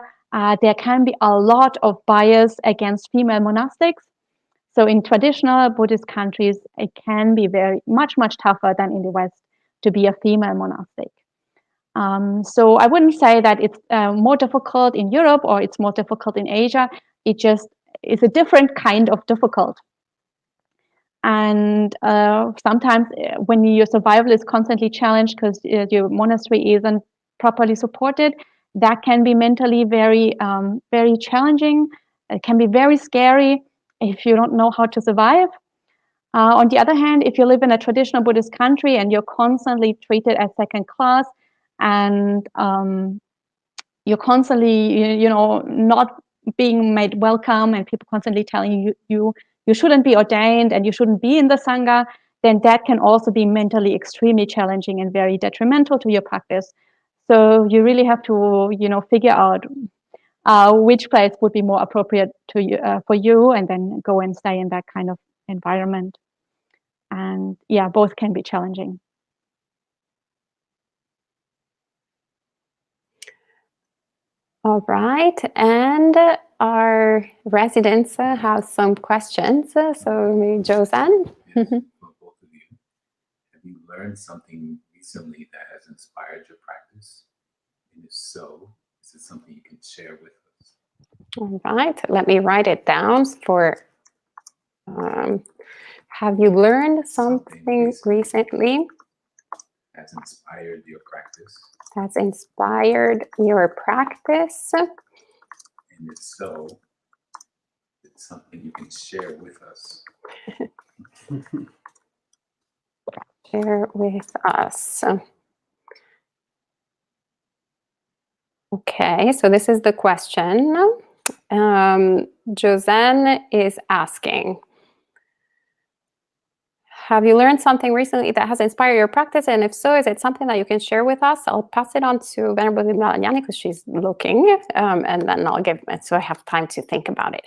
can be a lot of bias against female monastics. So in traditional Buddhist countries, it can be much tougher than in the West to be a female monastic. So I wouldn't say that it's more difficult in Europe or it's more difficult in Asia. It just is a different kind of difficult. And sometimes when your survival is constantly challenged because your monastery isn't properly supported, that can be mentally very challenging. It can be very scary if you don't know how to survive. On the other hand, if you live in a traditional Buddhist country and you're constantly treated as second class, and you're constantly, not being made welcome, and people constantly telling you shouldn't be ordained and you shouldn't be in the Sangha, then that can also be mentally extremely challenging and very detrimental to your practice. So you really have to, figure out which place would be more appropriate to you, for you, and then go and stay in that kind of environment. And yeah, both can be challenging. All right, and our residents have some questions. So maybe Joseanne. Yes, for both of you. Have you learned something recently that has inspired your practice? And if so, is it something you can share with us? All right, let me write it down for, have you learned something recently has inspired your practice? That's inspired your practice? And if so, it's something you can share with us. Share with us. Okay, so this is the question. Josanne is asking, have you learned something recently that has inspired your practice? And if so, is it something that you can share with us? I'll pass it on to Venerable Vimalanyani because she's looking, and then I'll give it so I have time to think about it.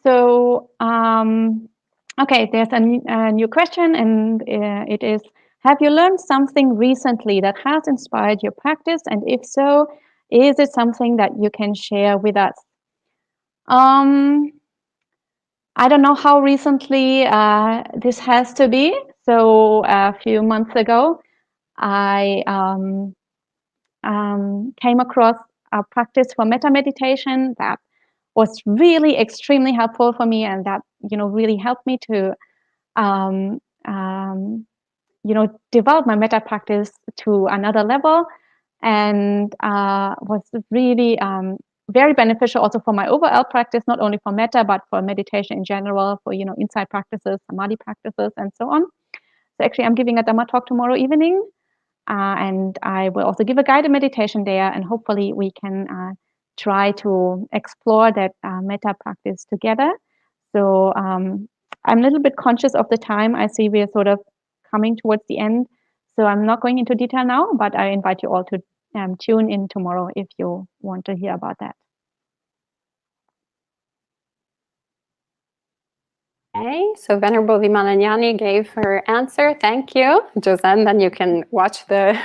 So, okay, there's a new question, and it is, have you learned something recently that has inspired your practice? And if so, is it something that you can share with us? I don't know how recently this has to be. So a few months ago, I came across a practice for metta meditation that was really extremely helpful for me, and that really helped me to develop my metta practice to another level, and was really very beneficial also for my overall practice, not only for metta but for meditation in general, for insight practices, samadhi practices, and so on. So actually, I'm giving a Dhamma talk tomorrow evening, and I will also give a guided meditation there, and hopefully we can try to explore that metta practice together. So I'm a little bit conscious of the time. I see we're sort of coming towards the end, so I'm not going into detail now, but I invite you all to tune in tomorrow if you want to hear about that. Okay, so Venerable Vimalanyani gave her answer. Thank you, Josanne. Then you can watch the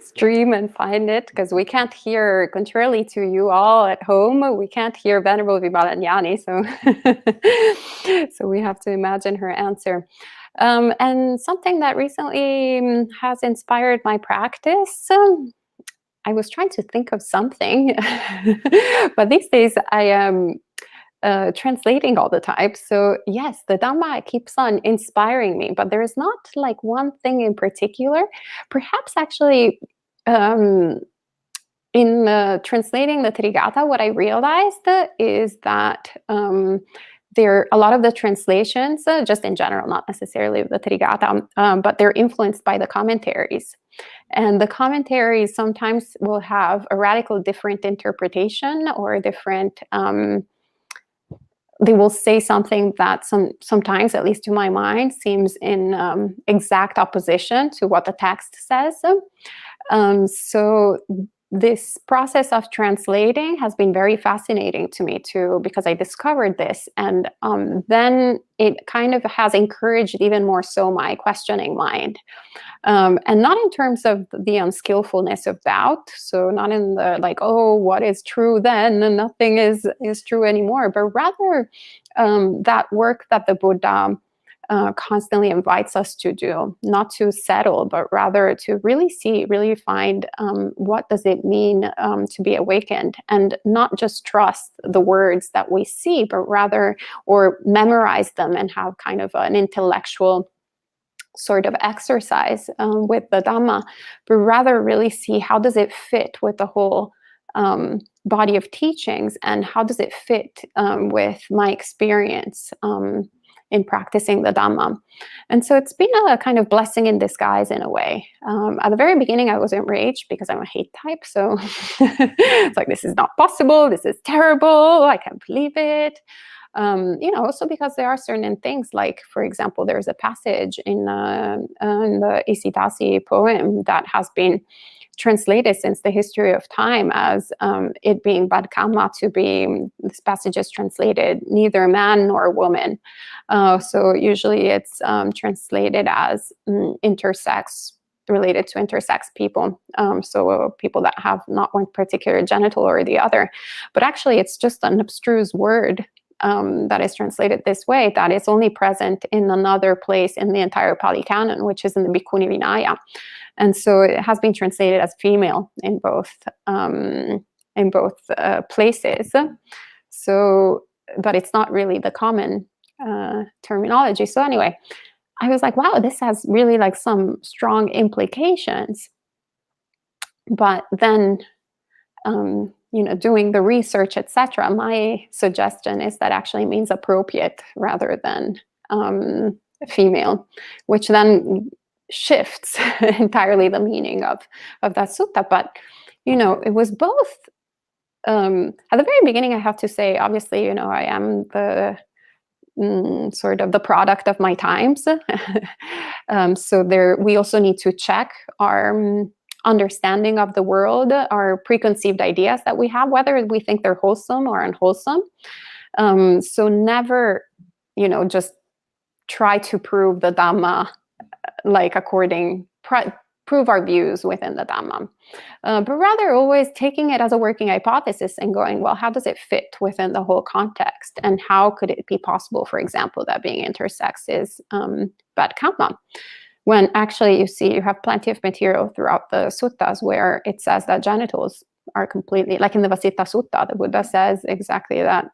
stream and find it, because we can't hear, contrarily to you all at home, we can't hear Venerable Vimalanyani. So we have to imagine her answer. And something that recently has inspired my practice. I was trying to think of something, but these days I am translating all the time. So yes, the Dhamma keeps on inspiring me, but there is not like one thing in particular. Perhaps actually, in translating the Trigatha, what I realized is that there a lot of the translations, just in general, not necessarily the Trigatha, but they're influenced by the commentaries. And the commentaries sometimes will have a radical different interpretation or a different they will say something that sometimes, at least to my mind, seems in exact opposition to what the text says. So this process of translating has been very fascinating to me too, because I discovered this, and then it kind of has encouraged even more so my questioning mind. And not in terms of the unskillfulness of doubt, so not in the like, oh, what is true then and nothing is true anymore, but rather that work that the Buddha constantly invites us to do, not to settle, but rather to really see, really find what does it mean to be awakened, and not just trust the words that we see, but rather, or memorize them and have kind of an intellectual sort of exercise with the Dhamma, but rather really see how does it fit with the whole body of teachings, and how does it fit with my experience in practicing the Dhamma. And so it's been a kind of blessing in disguise in a way. At the very beginning, I was enraged because I'm a hate type. So it's like, this is not possible. This is terrible. I can't believe it. Also because there are certain things, like, for example, there's a passage in the Isitasi poem that has been translated since the history of time as it being bad karma to be, this passage is translated neither man nor woman. So usually it's translated as intersex related to intersex people, so people that have not one particular genital or the other. But actually, it's just an abstruse word that is translated this way, that is only present in another place in the entire Pali Canon, which is in the Bhikkhuni Vinaya. And so it has been translated as female in both places. So, but it's not really the common terminology. So anyway, I was like, wow, this has really like some strong implications. But then, doing the research, etc., my suggestion is that actually means appropriate rather than female, which then shifts entirely the meaning of that sutta. But, it was both. At the very beginning, I have to say, obviously, I am the sort of the product of my times. So we also need to check our understanding of the world, our preconceived ideas that we have, whether we think they're wholesome or unwholesome. So never, just try to prove the Dhamma, like prove our views within the Dhamma, but rather always taking it as a working hypothesis and going, well, how does it fit within the whole context? And how could it be possible, for example, that being intersex is bad karma? When actually you have plenty of material throughout the suttas where it says that genitals are completely, like in the Vasitta Sutta, the Buddha says exactly that.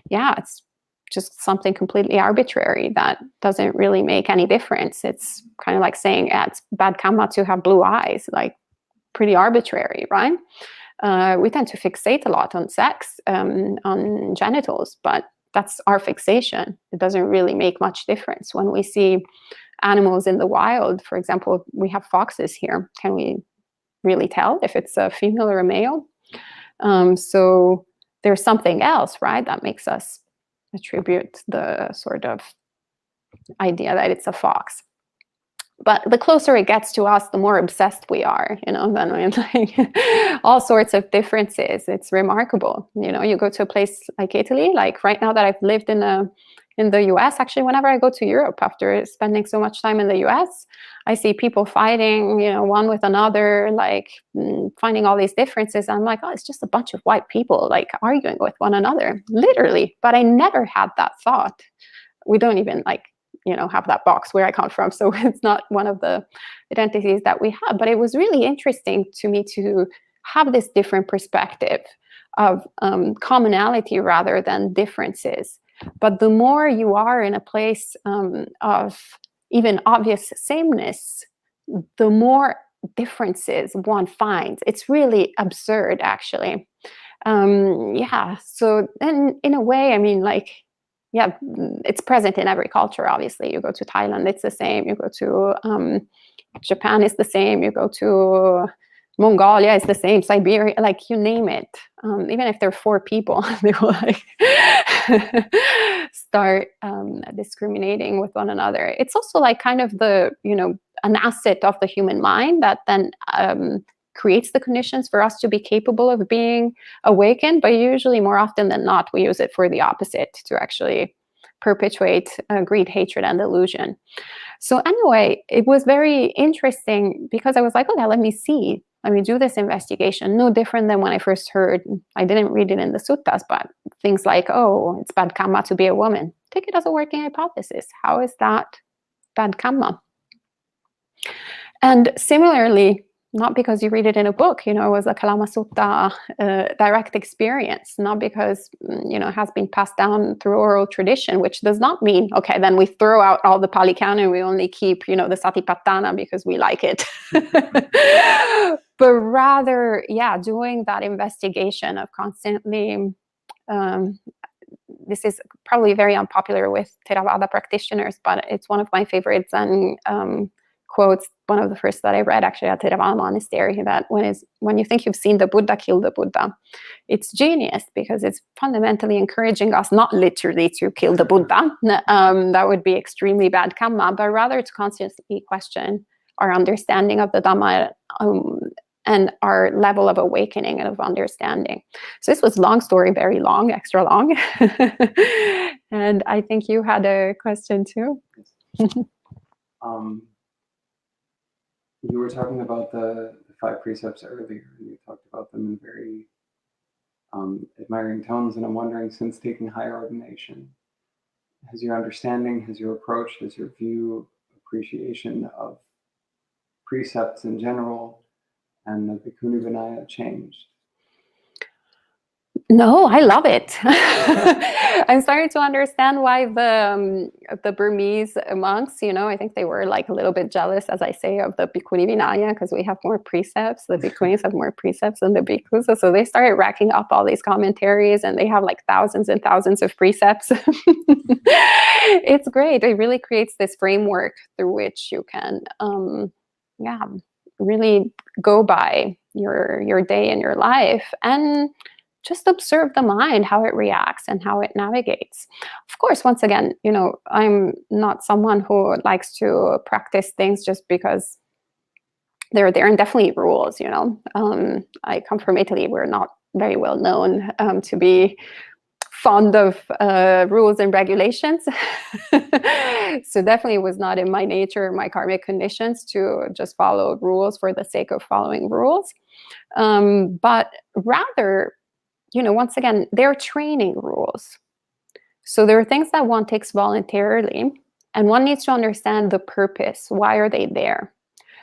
Yeah, it's just something completely arbitrary that doesn't really make any difference. It's kind of like saying, it's bad karma to have blue eyes, like pretty arbitrary, right? We tend to fixate a lot on sex, on genitals, but that's our fixation. It doesn't really make much difference. When we see animals in the wild, for example, we have foxes here. Can we really tell if it's a female or a male? So there's something else, right, that makes us attribute the sort of idea that it's a fox. But the closer it gets to us, the more obsessed we are, then like all sorts of differences. It's remarkable. You go to a place like Italy, like right now that I've lived in the US, actually, whenever I go to Europe after spending so much time in the US, I see people fighting, one with another, like finding all these differences. I'm like, oh, it's just a bunch of white people like arguing with one another, literally. But I never had that thought. We don't even have that box where I come from. So it's not one of the identities that we have. But it was really interesting to me to have this different perspective of commonality rather than differences. But the more you are in a place of even obvious sameness, the more differences one finds. It's really absurd, actually. So then in a way, I mean, it's present in every culture, obviously. You go to Thailand, it's the same. You go to Japan, it's the same. You go to Mongolia, it's the same. Siberia, like you name it. Even if there are 4 people, they will start discriminating with one another. It's also like kind of the, an asset of the human mind that then creates the conditions for us to be capable of being awakened. But usually, more often than not, we use it for the opposite, to actually perpetuate greed, hatred, and delusion. So anyway, it was very interesting because I was like, okay, let me do this investigation. No different than when I first heard, I didn't read it in the suttas, but things like, oh, it's bad karma to be a woman. Take it as a working hypothesis. How is that bad karma? And similarly, not because you read it in a book, it was a Kalama Sutta direct experience, not because, it has been passed down through oral tradition, which does not mean, okay, then we throw out all the Pali Canon, we only keep, the Satipatthana because we like it. But rather, doing that investigation of constantly, this is probably very unpopular with Theravada practitioners, but it's one of my favorites, and quotes, one of the first that I read actually at Theravada monastery, that when you think you've seen the Buddha, kill the Buddha. It's genius because it's fundamentally encouraging us not literally to kill the Buddha. That would be extremely bad karma, but rather to constantly question our understanding of the Dhamma and our level of awakening and of understanding. So this was long story, very long, extra long. And I think you had a question too. You were talking about the 5 precepts earlier, and you talked about them in very admiring tones, and I'm wondering, since taking higher ordination, has your understanding, has your approach, has your view, appreciation of precepts in general and the Bhikkhuni Vinaya changed? No, I love it. I'm starting to understand why the Burmese monks, I think they were like a little bit jealous, as I say, of the Bhikkhuni Vinaya, because we have more precepts. The Bhikkhunis have more precepts than the Bhikkhus. So they started racking up all these commentaries, and they have like thousands and thousands of precepts. It's great. It really creates this framework through which you can, really go by your day and your life, and just observe the mind, how it reacts and how it navigates. Of course, once again, I'm not someone who likes to practice things just because they're there, and definitely rules, I come from Italy. We're not very well known to be fond of rules and regulations. So definitely was not in my nature, my karmic conditions, to just follow rules for the sake of following rules. But rather, once again, they're training rules. So there are things that one takes voluntarily, and one needs to understand the purpose. Why are they there?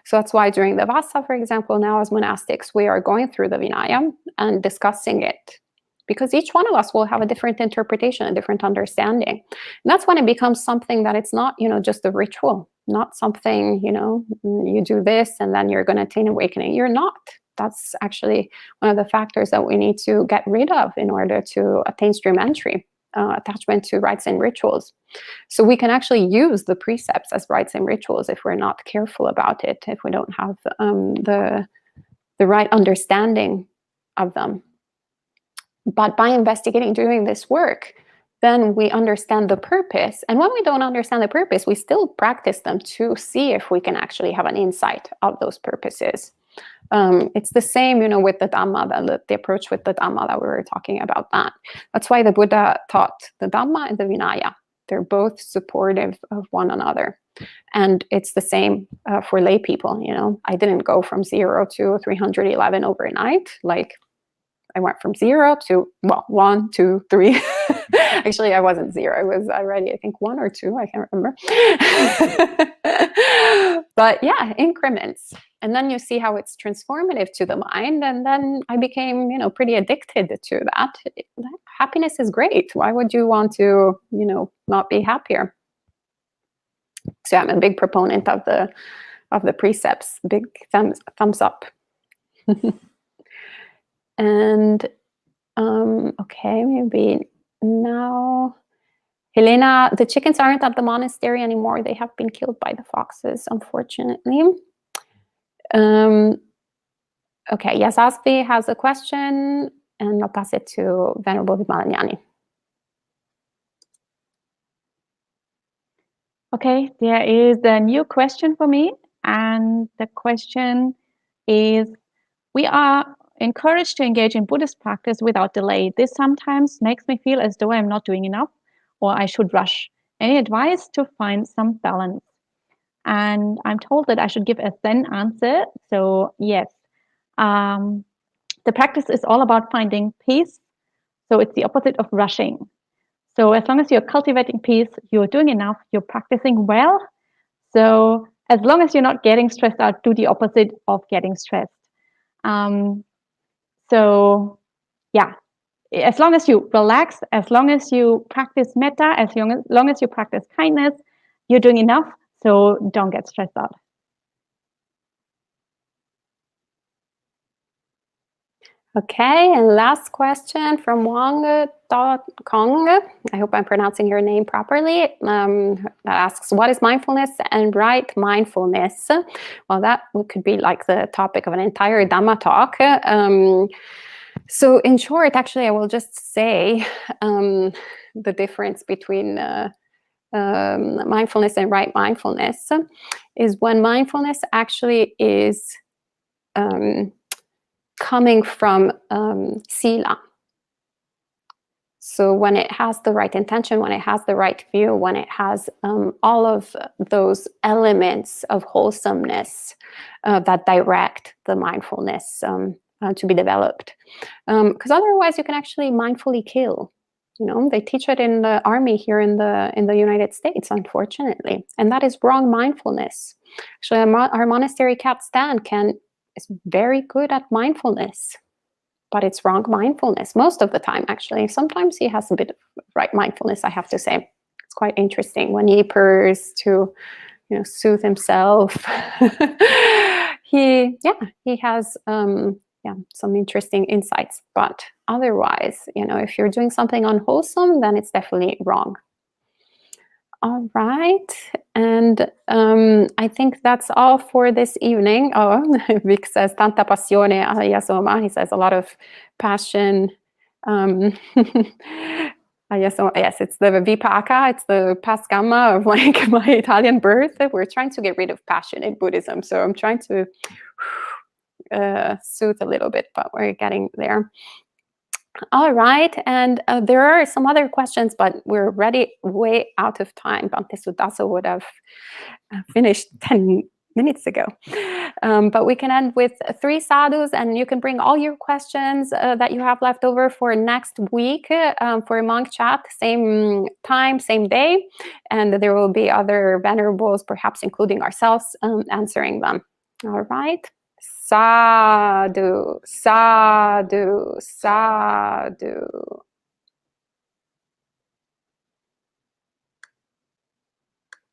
So that's why during the Vasa, for example, now as monastics, we are going through the Vinaya and discussing it, because each one of us will have a different interpretation, a different understanding. And that's when it becomes something that it's not, just a ritual, not something, you do this and then you're going to attain awakening. You're not. That's actually one of the factors that we need to get rid of in order to attain stream entry, attachment to rites and rituals. So we can actually use the precepts as rites and rituals if we're not careful about it, if we don't have the right understanding of them. But by investigating, doing this work, then we understand the purpose. And when we don't understand the purpose, we still practice them to see if we can actually have an insight of those purposes. It's the same, with the Dhamma, the approach with the Dhamma that we were talking about. That's why the Buddha taught the Dhamma and the Vinaya. They're both supportive of one another. And it's the same for lay people. I didn't go from 0 to 311 overnight. Like, I went from 0 to 1, 2, 3. Actually, I wasn't 0. I was already, I think, 1 or 2. I can't remember. But yeah, increments. And then you see how it's transformative to the mind. And then I became, pretty addicted to that. Happiness is great. Why would you want to, not be happier? So I'm a big proponent of the precepts. Big thumbs up. And okay, maybe now, Helena, the chickens aren't at the monastery anymore. They have been killed by the foxes, unfortunately. Okay, Yasasvi has a question, and I'll pass it to Venerable Vimalanyani. Okay, there is a new question for me, and the question is, we are encouraged to engage in Buddhist practice without delay. This sometimes makes me feel as though I'm not doing enough or I should rush. Any advice to find some balance? And I'm told that I should give a Zen answer. So yes, the practice is all about finding peace. So it's the opposite of rushing. So as long as you're cultivating peace, you're doing enough, you're practicing well. So as long as you're not getting stressed out, do the opposite of getting stressed. So yeah, as long as you relax, as long as you practice metta, as long as you practice kindness, you're doing enough. So don't get stressed out. Okay, and last question from Wang.Kong. I hope I'm pronouncing your name properly. That asks, what is mindfulness and right mindfulness? Well, that could be like the topic of an entire Dhamma talk. So in short, actually, I will just say the difference between mindfulness and right mindfulness is when mindfulness actually is coming from sila. So when it has the right intention, when it has the right view, when it has all of those elements of wholesomeness that direct the mindfulness to be developed. Because otherwise you can actually mindfully kill. You know, they teach it in the army here in the United States, unfortunately, and that is wrong mindfulness. Actually, our monastery cat Stan is very good at mindfulness, but it's wrong mindfulness most of the time. Actually, sometimes he has a bit of right mindfulness. I have to say, it's quite interesting when he purrs to, soothe himself. He has some interesting insights, but otherwise, if you're doing something unwholesome, then it's definitely wrong. All right, and I think that's all for this evening. Oh, Vic says tanta passione ayasoma. He says a lot of passion. Ayasoma, yes, it's the vipaka, it's the past gamma of like my Italian birth. We're trying to get rid of passion in Buddhism, so I'm trying to soothe a little bit, but we're getting there. All right, and there are some other questions, but we're already way out of time. Bhante Sudaso would have finished 10 minutes ago. But we can end with 3 sadhus, and you can bring all your questions that you have left over for next week for a monk chat, same time, same day, and there will be other venerables, perhaps including ourselves, answering them. All right. Sadhu, sadhu, sadhu.